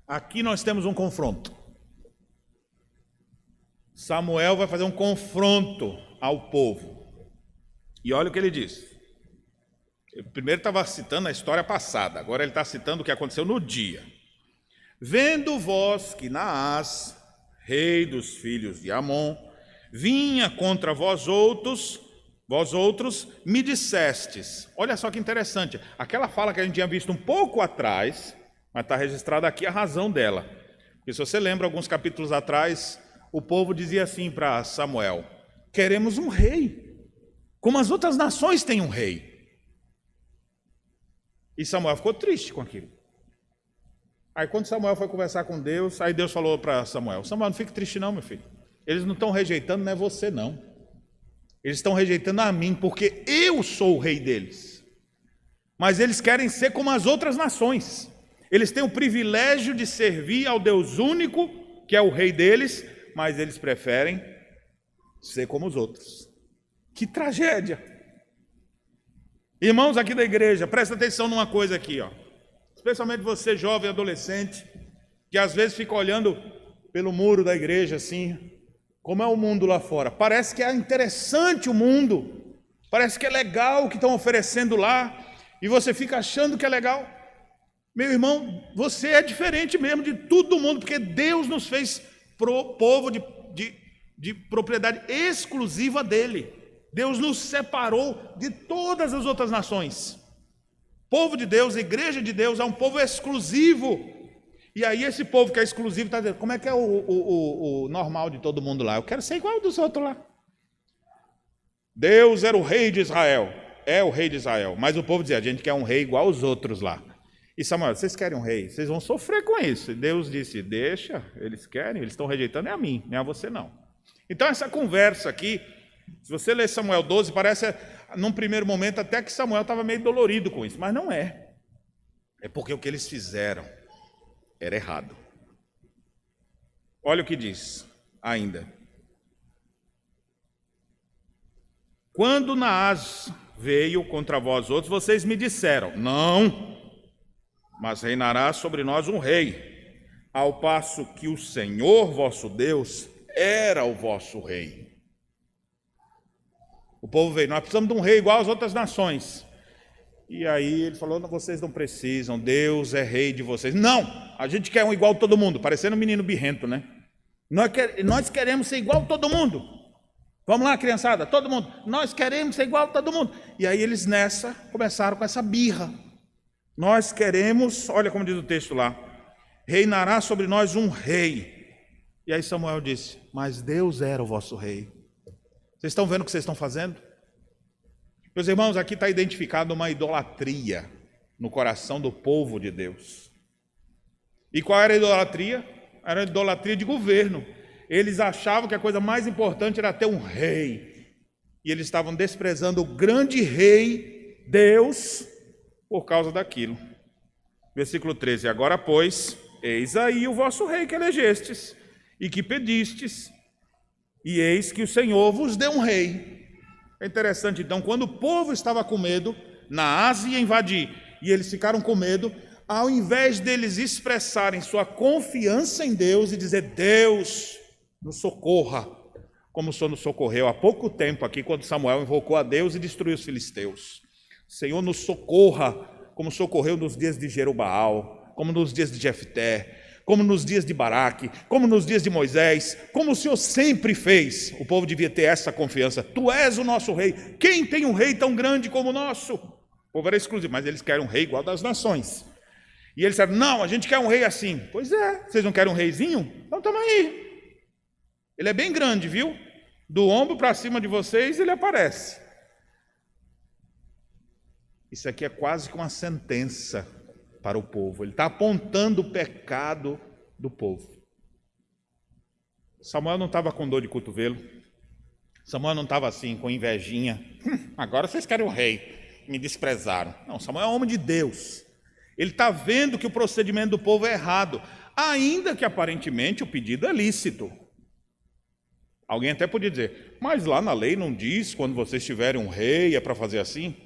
Aqui nós temos um confronto. Samuel vai fazer um confronto ao povo. E olha o que ele diz. Ele primeiro estava citando a história passada, agora ele está citando o que aconteceu no dia. Vendo vós que Naás, rei dos filhos de Amon, vinha contra vós outros, me dissestes. Olha só que interessante, aquela fala que a gente tinha visto um pouco atrás, mas está registrada aqui a razão dela. Porque se você lembra, alguns capítulos atrás, o povo dizia assim para Samuel, queremos um rei, como as outras nações têm um rei. E Samuel ficou triste com aquilo. Aí quando Samuel foi conversar com Deus, aí Deus falou para Samuel, Samuel, não fique triste não, meu filho. Eles não estão rejeitando, não é você não. Eles estão rejeitando a mim, porque eu sou o rei deles. Mas eles querem ser como as outras nações. Eles têm o privilégio de servir ao Deus único, que é o rei deles, mas eles preferem ser como os outros. Que tragédia! Irmãos aqui da igreja, presta atenção numa coisa aqui, ó. Especialmente você, jovem adolescente, que às vezes fica olhando pelo muro da igreja assim, como é o mundo lá fora. Parece que é interessante o mundo, parece que é legal o que estão oferecendo lá, e você fica achando que é legal. Meu irmão, você é diferente mesmo de todo mundo, porque Deus nos fez povo de propriedade exclusiva dele. Deus nos separou de todas as outras nações. Povo de Deus, igreja de Deus, é um povo exclusivo. E aí esse povo que é exclusivo está dizendo, como é que é o normal de todo mundo lá? Eu quero ser igual dos outros lá. Deus era o rei de Israel, é o rei de Israel. Mas o povo dizia, a gente quer um rei igual aos outros lá. E Samuel, vocês querem um rei? Vocês vão sofrer com isso. E Deus disse, deixa, eles querem, eles estão rejeitando, é a mim, não é a você não. Então essa conversa aqui, se você ler Samuel 12, parece, num primeiro momento, até que Samuel estava meio dolorido com isso, mas não é. É porque o que eles fizeram era errado. Olha o que diz ainda. Quando Naás veio contra vós outros, vocês me disseram, não, mas reinará sobre nós um rei, ao passo que o Senhor vosso Deus era o vosso rei. O povo veio, nós precisamos de um rei igual às outras nações. E aí ele falou, não, vocês não precisam, Deus é rei de vocês. Não, a gente quer um igual a todo mundo, parecendo um menino birrento, né? Nós queremos ser igual a todo mundo. Vamos lá, criançada, todo mundo. Nós queremos ser igual a todo mundo. E aí eles nessa começaram com essa birra. Nós queremos, olha como diz o texto lá, reinará sobre nós um rei. E aí Samuel disse, mas Deus era o vosso rei. Vocês estão vendo o que vocês estão fazendo? Meus irmãos, aqui está identificada uma idolatria no coração do povo de Deus. E qual era a idolatria? Era a idolatria de governo. Eles achavam que a coisa mais importante era ter um rei. E eles estavam desprezando o grande rei, Deus, por causa daquilo. Versículo 13. Agora, pois, eis aí o vosso rei que elegestes. e que pedistes, e eis que o Senhor vos deu um rei. É interessante, então, quando o povo estava com medo, Naás ia invadir, e eles ficaram com medo, ao invés deles expressarem sua confiança em Deus e dizer, Deus, nos socorra, como o Senhor nos socorreu há pouco tempo aqui, quando Samuel invocou a Deus e destruiu os filisteus. Senhor, nos socorra, como socorreu nos dias de Jerubaal, como nos dias de Jefté, como nos dias de Baraque, como nos dias de Moisés, como o Senhor sempre fez. O povo devia ter essa confiança. Tu és o nosso rei. Quem tem um rei tão grande como o nosso? O povo era exclusivo, mas eles querem um rei igual das nações. E eles disseram, não, a gente quer um rei assim. Pois é, vocês não querem um reizinho? Então estamos aí. Ele é bem grande, viu? Do ombro para cima de vocês ele aparece. Isso aqui é quase que uma sentença para o povo. Ele está apontando o pecado do povo. Samuel não estava com dor de cotovelo. Samuel não estava assim, com invejinha. Agora vocês querem um rei. Me desprezaram. Não, Samuel é homem de Deus. Ele está vendo que o procedimento do povo é errado, ainda que aparentemente o pedido é lícito. Alguém até podia dizer, mas lá na lei não diz, quando vocês tiverem um rei, é para fazer assim?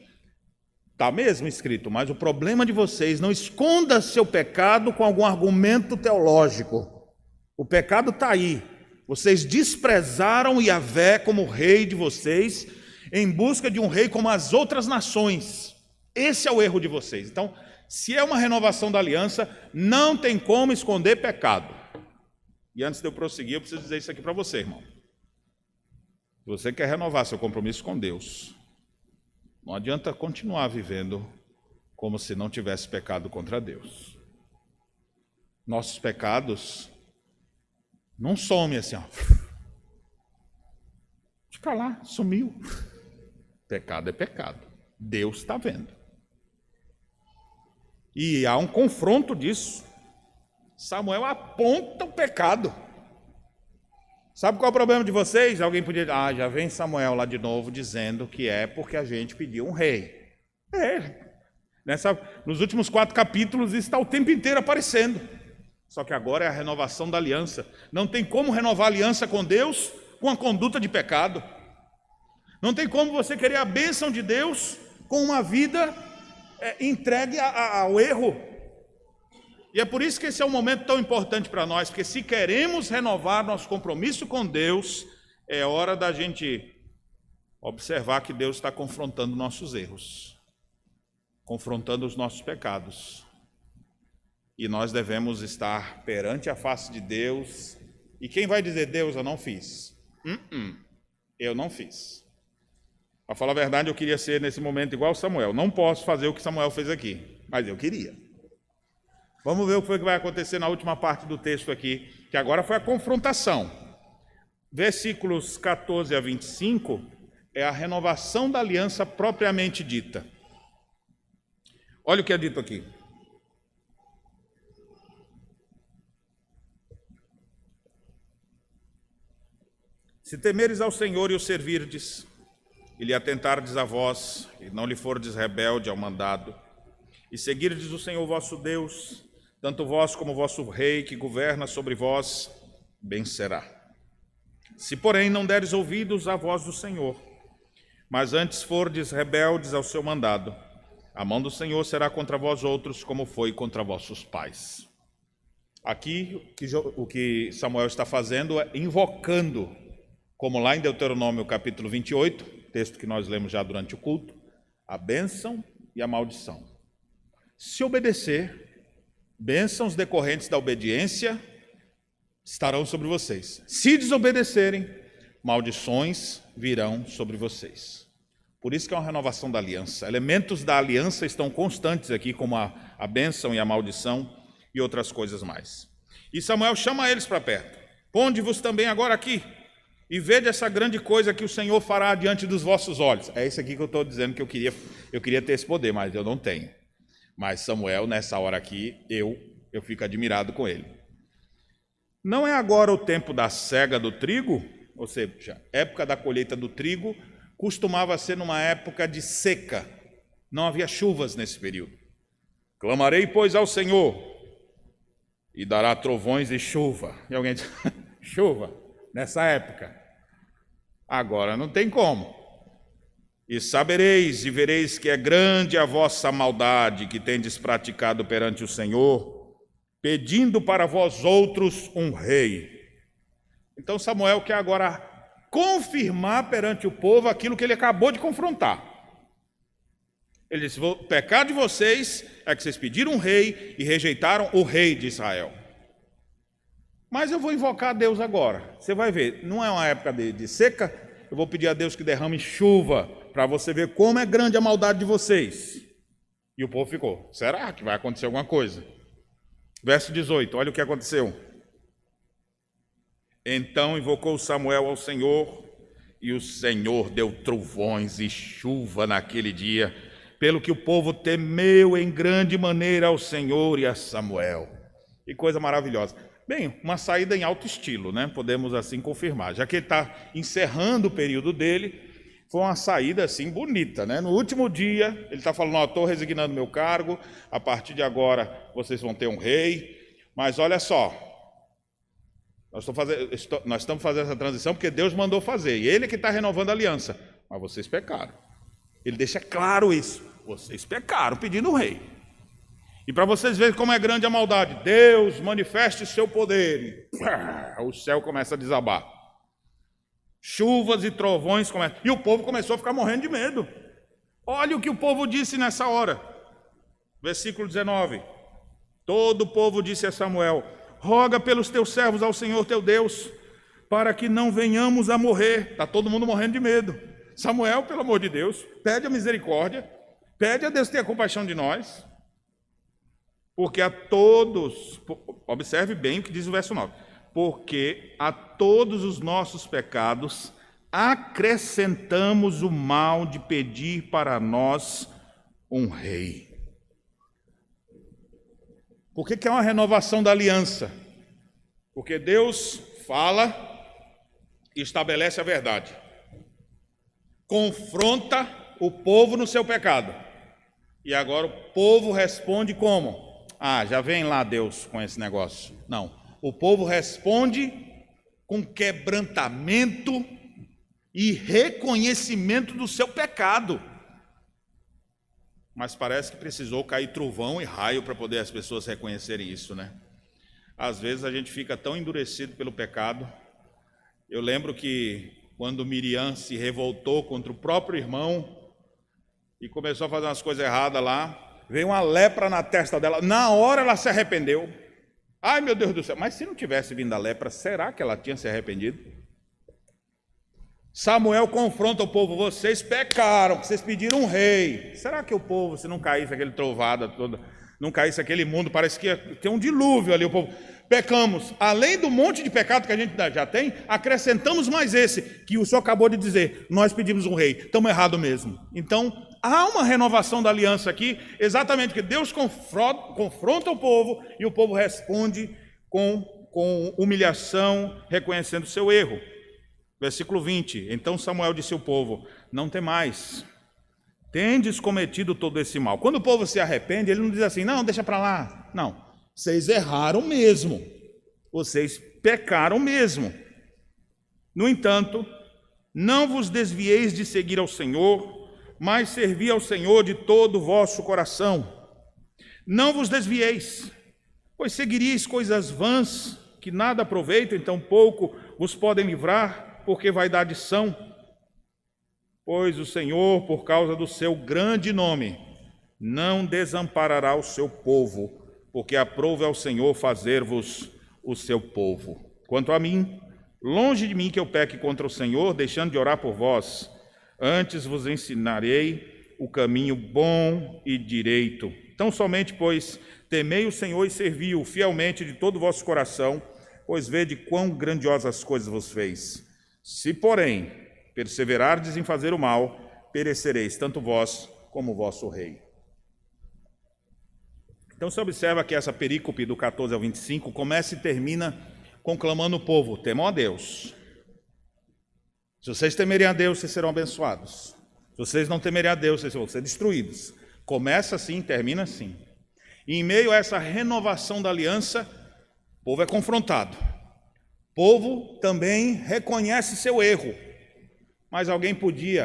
Está mesmo escrito, mas o problema de vocês, não esconda seu pecado com algum argumento teológico. O pecado está aí. Vocês desprezaram Yahvé como rei de vocês, em busca de um rei como as outras nações. Esse é o erro de vocês. Então, se é uma renovação da aliança, não tem como esconder pecado. E antes de eu prosseguir, eu preciso dizer isso aqui para você, irmão. Se você quer renovar seu compromisso com Deus, não adianta continuar vivendo como se não tivesse pecado contra Deus. Nossos pecados não somem assim, ó. Fica lá, sumiu. Pecado é pecado. Deus está vendo. E há um confronto disso. Samuel aponta o pecado. Sabe qual é o problema de vocês? Alguém podia dizer, já vem Samuel lá de novo dizendo que é porque a gente pediu um rei. Nos últimos 4 capítulos isso está o tempo inteiro aparecendo. Só que agora é a renovação da aliança. Não tem como renovar a aliança com Deus com a conduta de pecado. Não tem como você querer a bênção de Deus com uma vida entregue ao erro. E é por isso que esse é um momento tão importante para nós, porque se queremos renovar nosso compromisso com Deus, é hora da gente observar que Deus está confrontando nossos erros, confrontando os nossos pecados. E nós devemos estar perante a face de Deus. E quem vai dizer, Deus, eu não fiz? Eu não fiz. Para falar a verdade, eu queria ser nesse momento igual Samuel. Não posso fazer o que Samuel fez aqui, mas eu queria. Vamos ver o que foi que vai acontecer na última parte do texto aqui, que agora foi a confrontação. Versículos 14 a 25 é a renovação da aliança propriamente dita. Olha o que é dito aqui. Se temeres ao Senhor e o servirdes, e lhe atentardes a vós, e não lhe fordes rebelde ao mandado, e seguirdes o Senhor vosso Deus, tanto vós como vosso rei que governa sobre vós, bem será. Se, porém, não deres ouvidos à voz do Senhor, mas antes fordes rebeldes ao seu mandado, a mão do Senhor será contra vós outros, como foi contra vossos pais. Aqui, o que Samuel está fazendo é invocando, como lá em Deuteronômio capítulo 28, texto que nós lemos já durante o culto, a bênção e a maldição. Se obedecer, bênçãos decorrentes da obediência estarão sobre vocês. Se desobedecerem, maldições virão sobre vocês. Por isso que é uma renovação da aliança. Elementos da aliança estão constantes aqui, como a bênção e a maldição e outras coisas mais. E Samuel chama eles para perto. Ponde-vos também agora aqui, e vede essa grande coisa que o Senhor fará diante dos vossos olhos. É isso aqui que eu estou dizendo que eu queria ter esse poder, mas eu não tenho. Mas Samuel, nessa hora aqui, eu fico admirado com ele. Não é agora o tempo da cega do trigo, ou seja, época da colheita do trigo, costumava ser numa época de seca. Não havia chuvas nesse período. Clamarei, pois, ao Senhor, e dará trovões e chuva. E alguém diz, chuva, nessa época. Agora não tem como. E sabereis e vereis que é grande a vossa maldade que tendes praticado perante o Senhor, pedindo para vós outros um rei. Então Samuel quer agora confirmar perante o povo aquilo que ele acabou de confrontar. Ele disse: o pecado de vocês é que vocês pediram um rei e rejeitaram o rei de Israel. Mas eu vou invocar a Deus agora. Você vai ver, não é uma época de seca, eu vou pedir a Deus que derrame chuva, para você ver como é grande a maldade de vocês. E o povo ficou: será que vai acontecer alguma coisa? Verso 18, olha o que aconteceu. Então invocou Samuel ao Senhor, e o Senhor deu trovões e chuva naquele dia, pelo que o povo temeu em grande maneira ao Senhor e a Samuel. Que coisa maravilhosa. Bem, uma saída em alto estilo, né? Podemos assim confirmar. Já que ele está encerrando o período dele, foi uma saída assim bonita, né? No último dia, ele está falando: estou resignando meu cargo, a partir de agora vocês vão ter um rei. Mas olha só, nós estamos fazendo essa transição porque Deus mandou fazer, e Ele que está renovando a aliança. Mas vocês pecaram. Ele deixa claro isso: vocês pecaram pedindo um rei. E para vocês verem como é grande a maldade, Deus manifeste seu poder. E o céu começa a desabar. Chuvas e trovões começam. E o povo começou a ficar morrendo de medo. Olha o que o povo disse nessa hora. Versículo 19. Todo o povo disse a Samuel: roga pelos teus servos ao Senhor teu Deus, para que não venhamos a morrer. Está todo mundo morrendo de medo. Samuel, pelo amor de Deus, pede a misericórdia, pede a Deus ter compaixão de nós, porque a todos, observe bem o que diz o verso 9, porque a todos os nossos pecados acrescentamos o mal de pedir para nós um rei. Por que é uma renovação da aliança? Porque Deus fala e estabelece a verdade. Confronta o povo no seu pecado. E agora o povo responde como? Já vem lá Deus com esse negócio. Não. O povo responde com quebrantamento e reconhecimento do seu pecado. Mas parece que precisou cair trovão e raio para poder as pessoas reconhecerem isso, né? Às vezes a gente fica tão endurecido pelo pecado. Eu lembro que quando Miriam se revoltou contra o próprio irmão e começou a fazer umas coisas erradas lá, veio uma lepra na testa dela. Na hora ela se arrependeu. Ai, meu Deus do céu, mas se não tivesse vindo a lepra, será que ela tinha se arrependido? Samuel confronta o povo: vocês pecaram, vocês pediram um rei. Será que o povo, se não caísse aquele trovada todo, não caísse aquele mundo, parece que ia ter um dilúvio ali, o povo: pecamos, além do monte de pecado que a gente já tem, acrescentamos mais esse, que o senhor acabou de dizer, nós pedimos um rei, estamos errados mesmo. Então, há uma renovação da aliança aqui, exatamente porque Deus confronta o povo, e o povo responde com humilhação, reconhecendo o seu erro. Versículo 20, então Samuel disse ao povo: não temais, tendes cometido todo esse mal. Quando o povo se arrepende, ele não diz assim: não, deixa para lá. Não, vocês erraram mesmo, vocês pecaram mesmo. No entanto, não vos desvieis de seguir ao Senhor, mas servi ao Senhor de todo o vosso coração. Não vos desvieis, pois seguiríeis coisas vãs, que nada aproveitam, então pouco vos podem livrar, porque vaidade são. Pois o Senhor, por causa do seu grande nome, não desamparará o seu povo, porque aprouve ao Senhor fazer-vos o seu povo. Quanto a mim, longe de mim que eu peque contra o Senhor, deixando de orar por vós. Antes vos ensinarei o caminho bom e direito. Tão somente, pois, temei o Senhor e servi-o fielmente de todo o vosso coração, pois vede quão grandiosas coisas vos fez. Se, porém, perseverardes em fazer o mal, perecereis, tanto vós como o vosso rei. Então, você observa que essa perícope do 14 ao 25 começa e termina conclamando o povo: temam a Deus. Se vocês temerem a Deus, vocês serão abençoados. Se vocês não temerem a Deus, vocês vão ser destruídos. Começa assim, termina assim. E em meio a essa renovação da aliança, o povo é confrontado. povo também reconhece seu erro, mas alguém pode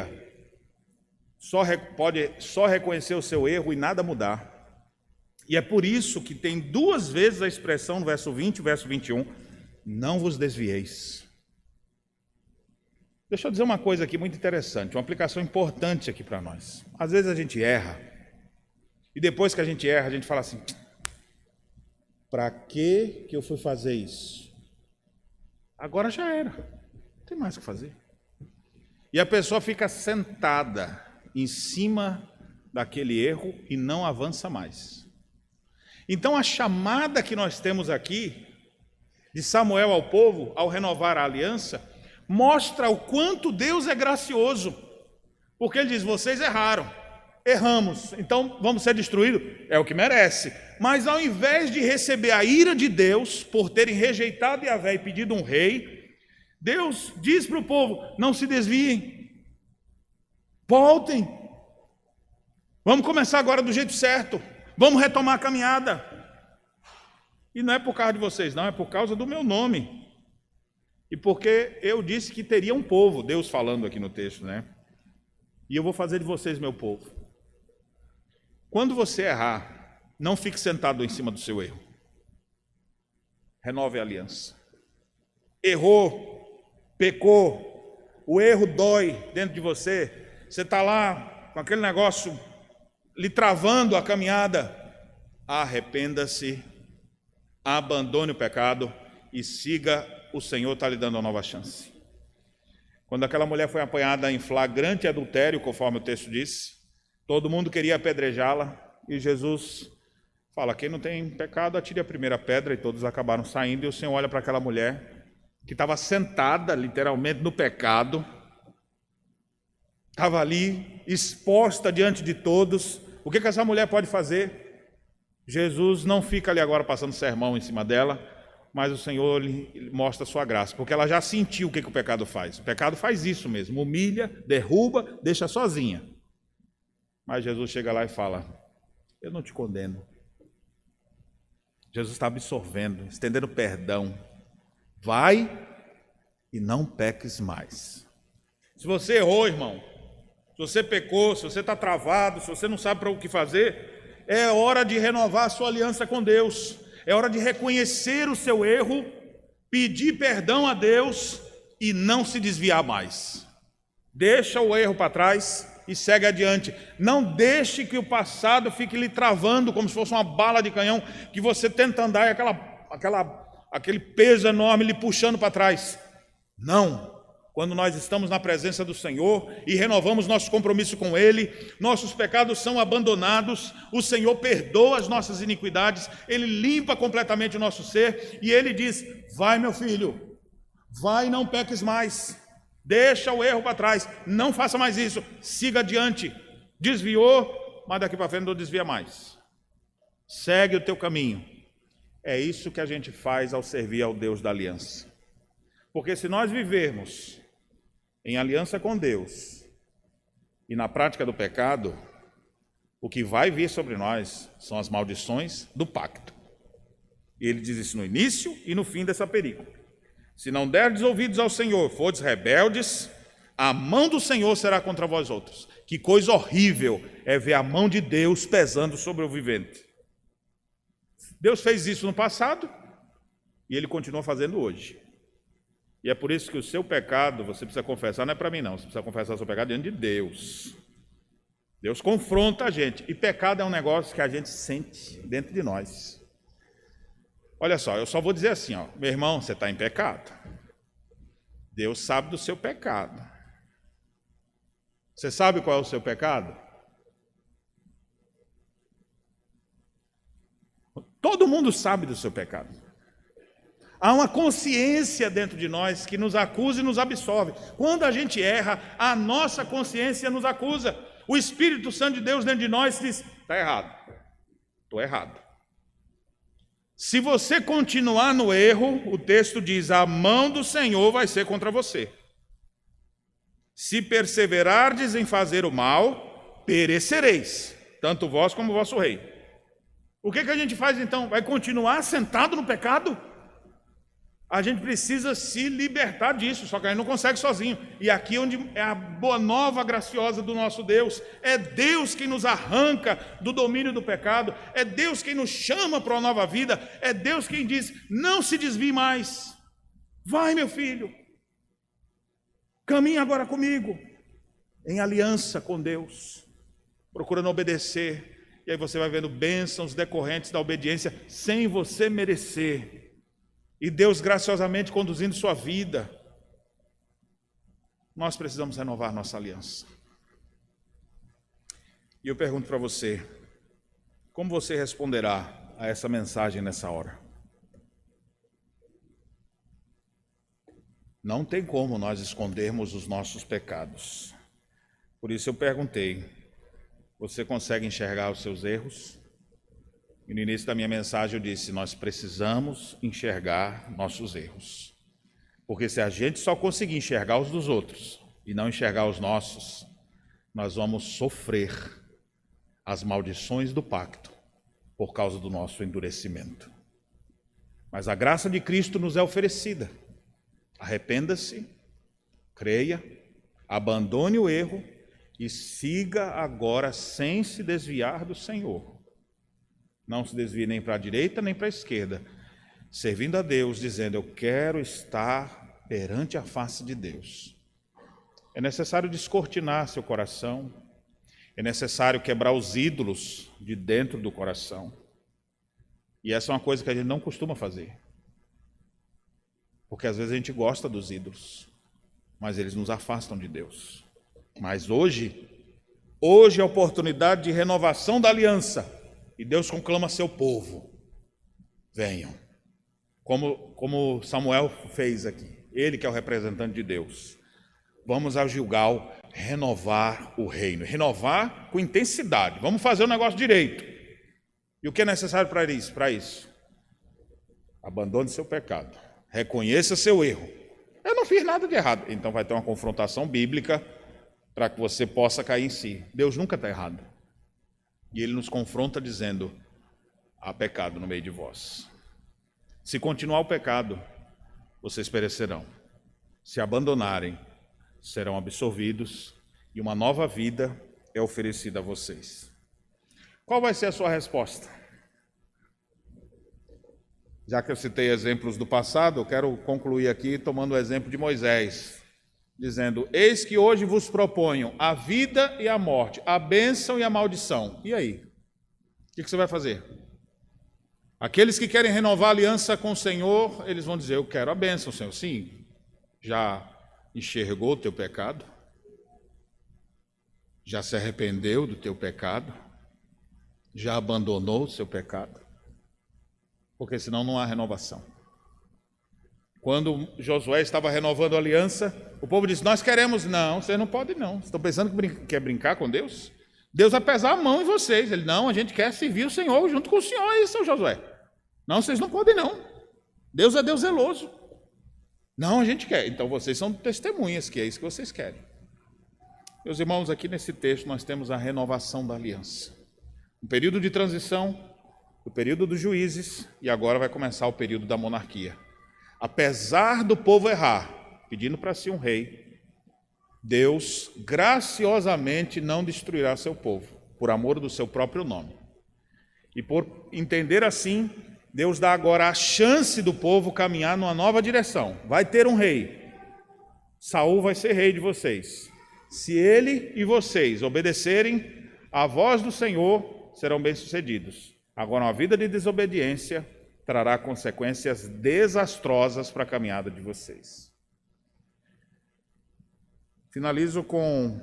só reconhecer o seu erro e nada mudar. E é por isso que tem duas vezes a expressão no verso 20 e verso 21, não vos desvieis. Deixa eu dizer uma coisa aqui muito interessante, uma aplicação importante aqui para nós. Às vezes a gente erra, e depois que a gente erra, a gente fala assim, para que eu fui fazer isso? Agora já era, não tem mais o que fazer. E a pessoa fica sentada em cima daquele erro e não avança mais. Então a chamada que nós temos aqui, de Samuel ao povo, ao renovar a aliança, mostra o quanto Deus é gracioso, porque ele diz, vocês erraram, erramos, então vamos ser destruídos, é o que merece, mas ao invés de receber a ira de Deus, por terem rejeitado Yahvé e pedido um rei, Deus diz para o povo, não se desviem, voltem, vamos começar agora do jeito certo, vamos retomar a caminhada, e não é por causa de vocês não, é por causa do meu nome, e porque eu disse que teria um povo, Deus falando aqui no texto, né? E eu vou fazer de vocês meu povo. Quando você errar, não fique sentado em cima do seu erro. Renove a aliança. Errou, pecou, o erro dói dentro de você. Você está lá com aquele negócio lhe travando a caminhada. Arrependa-se, abandone o pecado e siga. O Senhor está lhe dando uma nova chance. Quando aquela mulher foi apanhada em flagrante adultério, conforme o texto diz, todo mundo queria apedrejá-la, e Jesus fala, quem não tem pecado, atire a primeira pedra, e todos acabaram saindo, e o Senhor olha para aquela mulher, que estava sentada, literalmente, no pecado, estava ali, exposta diante de todos. O que essa mulher pode fazer? Jesus não fica ali agora passando sermão em cima dela, mas o Senhor lhe mostra a sua graça, porque ela já sentiu o que o pecado faz. O pecado faz isso mesmo, humilha, derruba, deixa sozinha. Mas Jesus chega lá e fala, eu não te condeno. Jesus está absorvendo, estendendo perdão. Vai e não peques mais. Se você errou, irmão, se você pecou, se você está travado, se você não sabe para o que fazer, é hora de renovar a sua aliança com Deus. É hora de reconhecer o seu erro, pedir perdão a Deus e não se desviar mais. Deixa o erro para trás e segue adiante. Não deixe que o passado fique lhe travando como se fosse uma bala de canhão, que você tenta andar e aquele peso enorme lhe puxando para trás. Não. Quando nós estamos na presença do Senhor e renovamos nosso compromisso com Ele, nossos pecados são abandonados, o Senhor perdoa as nossas iniquidades, Ele limpa completamente o nosso ser e Ele diz, vai meu filho, vai e não peques mais, deixa o erro para trás, não faça mais isso, siga adiante, desviou, mas daqui para frente não desvia mais, segue o teu caminho. É isso que a gente faz ao servir ao Deus da aliança, porque se nós vivermos em aliança com Deus e na prática do pecado, o que vai vir sobre nós são as maldições do pacto. E ele diz isso no início e no fim dessa película. Se não derdes ouvidos ao Senhor, fordes rebeldes, a mão do Senhor será contra vós outros. Que coisa horrível é ver a mão de Deus pesando sobre o vivente. Deus fez isso no passado e Ele continua fazendo hoje. E é por isso que o seu pecado, você precisa confessar, não é para mim não, você precisa confessar o seu pecado diante de Deus. Deus confronta a gente, e pecado é um negócio que a gente sente dentro de nós. Olha só, eu só vou dizer assim, ó, meu irmão, você está em pecado. Deus sabe do seu pecado. Você sabe qual é o seu pecado? Todo mundo sabe do seu pecado. Há uma consciência dentro de nós que nos acusa e nos absorve. Quando a gente erra, a nossa consciência nos acusa. O Espírito Santo de Deus dentro de nós diz, está errado, estou errado. Se você continuar no erro, o texto diz, a mão do Senhor vai ser contra você. Se perseverardes em fazer o mal, perecereis, tanto vós como o vosso rei. O que a gente faz então? Vai continuar sentado no pecado? A gente precisa se libertar disso, só que a gente não consegue sozinho. E aqui é onde é a boa nova graciosa do nosso Deus. É Deus quem nos arranca do domínio do pecado. É Deus quem nos chama para uma nova vida. É Deus quem diz, não se desvie mais. Vai, meu filho. Caminha agora comigo. Em aliança com Deus. Procurando obedecer. E aí você vai vendo bênçãos decorrentes da obediência sem você merecer. E Deus graciosamente conduzindo sua vida. Nós precisamos renovar nossa aliança. E eu pergunto para você, como você responderá a essa mensagem nessa hora? Não tem como nós escondermos os nossos pecados. Por isso eu perguntei, você consegue enxergar os seus erros? E no início da minha mensagem eu disse, nós precisamos enxergar nossos erros. Porque se a gente só conseguir enxergar os dos outros e não enxergar os nossos, nós vamos sofrer as maldições do pacto por causa do nosso endurecimento. Mas a graça de Cristo nos é oferecida. Arrependa-se, creia, abandone o erro e siga agora sem se desviar do Senhor. Não se desvie nem para a direita nem para a esquerda, servindo a Deus, dizendo, eu quero estar perante a face de Deus. É necessário descortinar seu coração, é necessário quebrar os ídolos de dentro do coração. E essa é uma coisa que a gente não costuma fazer. Porque às vezes a gente gosta dos ídolos, mas eles nos afastam de Deus. Mas hoje é a oportunidade de renovação da aliança. E Deus conclama seu povo, venham, como Samuel fez aqui, ele que é o representante de Deus. Vamos ao Gilgal renovar o reino, renovar com intensidade, vamos fazer o negócio direito. E o que é necessário para isso? Abandone seu pecado, reconheça seu erro. Eu não fiz nada de errado, então vai ter uma confrontação bíblica para que você possa cair em si. Deus nunca está errado. E ele nos confronta dizendo, há pecado no meio de vós. Se continuar o pecado, vocês perecerão. Se abandonarem, serão absorvidos e uma nova vida é oferecida a vocês. Qual vai ser a sua resposta? Já que eu citei exemplos do passado, eu quero concluir aqui tomando o exemplo de Moisés, dizendo, eis que hoje vos proponho a vida e a morte, a bênção e a maldição. E aí? O que você vai fazer? Aqueles que querem renovar a aliança com o Senhor, eles vão dizer, eu quero a bênção, Senhor. Sim, já enxergou o teu pecado? Já se arrependeu do teu pecado? Já abandonou o seu pecado? Porque senão não há renovação. Quando Josué estava renovando a aliança, o povo disse, nós queremos. Não, vocês não podem não. Vocês estão pensando que quer brincar com Deus? Deus vai pesar a mão em vocês. Ele, não, a gente quer servir o Senhor junto com o Senhor aí, São Josué. Não, vocês não podem não. Deus é Deus zeloso. Não, a gente quer. Então vocês são testemunhas, que é isso que vocês querem. Meus irmãos, aqui nesse texto nós temos a renovação da aliança. Um período de transição, o período dos juízes, e agora vai começar o período da monarquia. Apesar do povo errar, pedindo para si um rei, Deus graciosamente não destruirá seu povo, por amor do seu próprio nome. E por entender assim, Deus dá agora a chance do povo caminhar numa nova direção. Vai ter um rei. Saul vai ser rei de vocês. Se ele e vocês obedecerem à voz do Senhor, serão bem-sucedidos. Agora, uma vida de desobediência trará consequências desastrosas para a caminhada de vocês. Finalizo com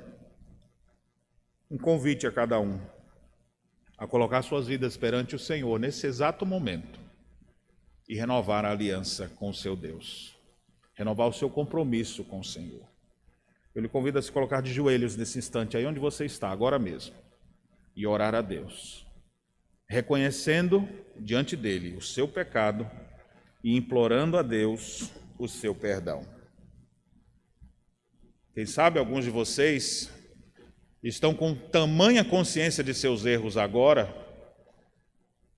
um convite a cada um a colocar suas vidas perante o Senhor nesse exato momento e renovar a aliança com o seu Deus, renovar o seu compromisso com o Senhor. Eu lhe convido a se colocar de joelhos nesse instante, aí onde você está, agora mesmo, e orar a Deus, reconhecendo diante dele o seu pecado e implorando a Deus o seu perdão. Quem sabe alguns de vocês estão com tamanha consciência de seus erros agora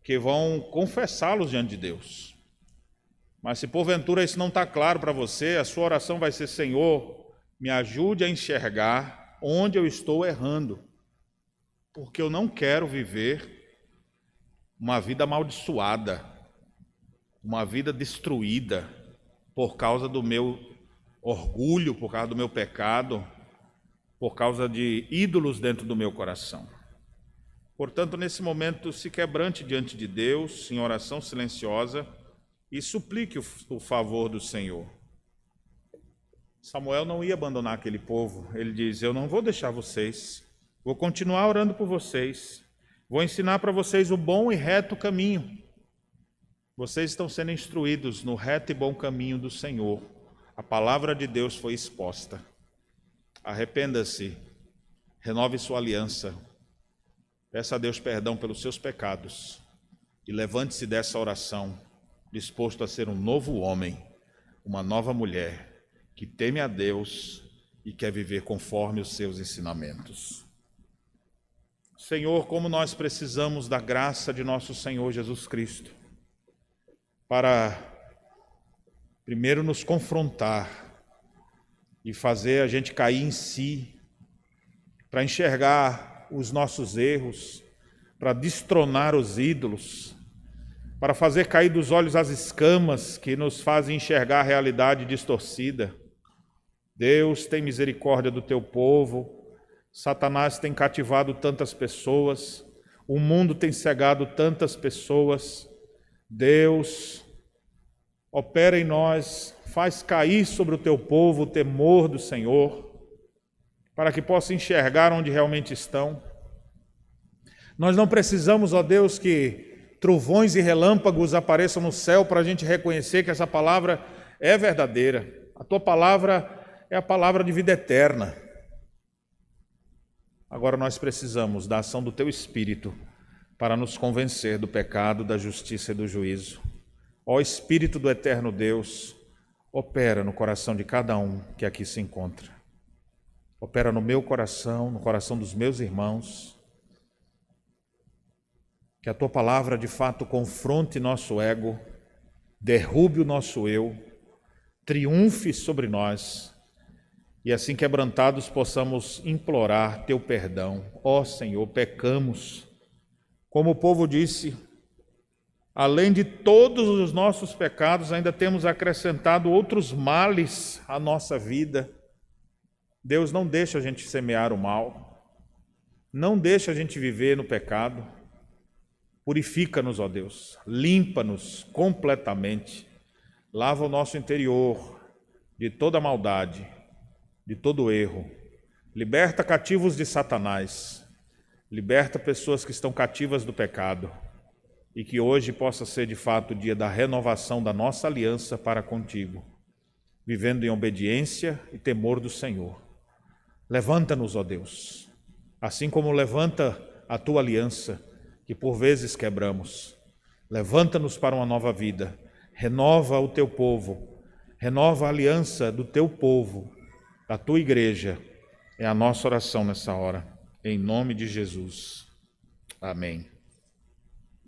que vão confessá-los diante de Deus. Mas se porventura isso não está claro para você, a sua oração vai ser: Senhor, me ajude a enxergar onde eu estou errando, porque eu não quero viver uma vida amaldiçoada, uma vida destruída por causa do meu orgulho, por causa do meu pecado, por causa de ídolos dentro do meu coração. Portanto, nesse momento, se quebrante diante de Deus, em oração silenciosa, e suplique o favor do Senhor. Samuel não ia abandonar aquele povo. Ele diz: eu não vou deixar vocês, vou continuar orando por vocês, vou ensinar para vocês o bom e reto caminho. Vocês estão sendo instruídos no reto e bom caminho do Senhor. A palavra de Deus foi exposta. Arrependa-se, renove sua aliança, peça a Deus perdão pelos seus pecados e levante-se dessa oração disposto a ser um novo homem, uma nova mulher, que teme a Deus e quer viver conforme os seus ensinamentos. Senhor, como nós precisamos da graça de nosso Senhor Jesus Cristo para primeiro nos confrontar e fazer a gente cair em si, para enxergar os nossos erros, para destronar os ídolos, para fazer cair dos olhos as escamas que nos fazem enxergar a realidade distorcida. Deus, tem misericórdia do teu povo. Satanás tem cativado tantas pessoas, o mundo tem cegado tantas pessoas. Deus, opera em nós, faz cair sobre o teu povo o temor do Senhor, para que possa enxergar onde realmente estão. Nós não precisamos, ó Deus, que trovões e relâmpagos apareçam no céu para a gente reconhecer que essa palavra é verdadeira. A tua palavra é a palavra de vida eterna. Agora nós precisamos da ação do teu Espírito para nos convencer do pecado, da justiça e do juízo. Ó Espírito do eterno Deus, opera no coração de cada um que aqui se encontra. Opera no meu coração, no coração dos meus irmãos. Que a tua palavra de fato confronte nosso ego, derrube o nosso eu, triunfe sobre nós, e assim quebrantados possamos implorar teu perdão. Ó Senhor, pecamos. Como o povo disse, além de todos os nossos pecados, ainda temos acrescentado outros males à nossa vida. Deus, não deixa a gente semear o mal, não deixa a gente viver no pecado. Purifica-nos, ó Deus, limpa-nos completamente, lava o nosso interior de toda maldade, de todo erro, liberta cativos de Satanás, liberta pessoas que estão cativas do pecado, e que hoje possa ser de fato o dia da renovação da nossa aliança para contigo, vivendo em obediência e temor do Senhor. Levanta-nos, ó Deus, assim como levanta a tua aliança, que por vezes quebramos. Levanta-nos para uma nova vida, renova o teu povo, renova a aliança do teu povo, da tua igreja. É a nossa oração nessa hora, em nome de Jesus. Amém.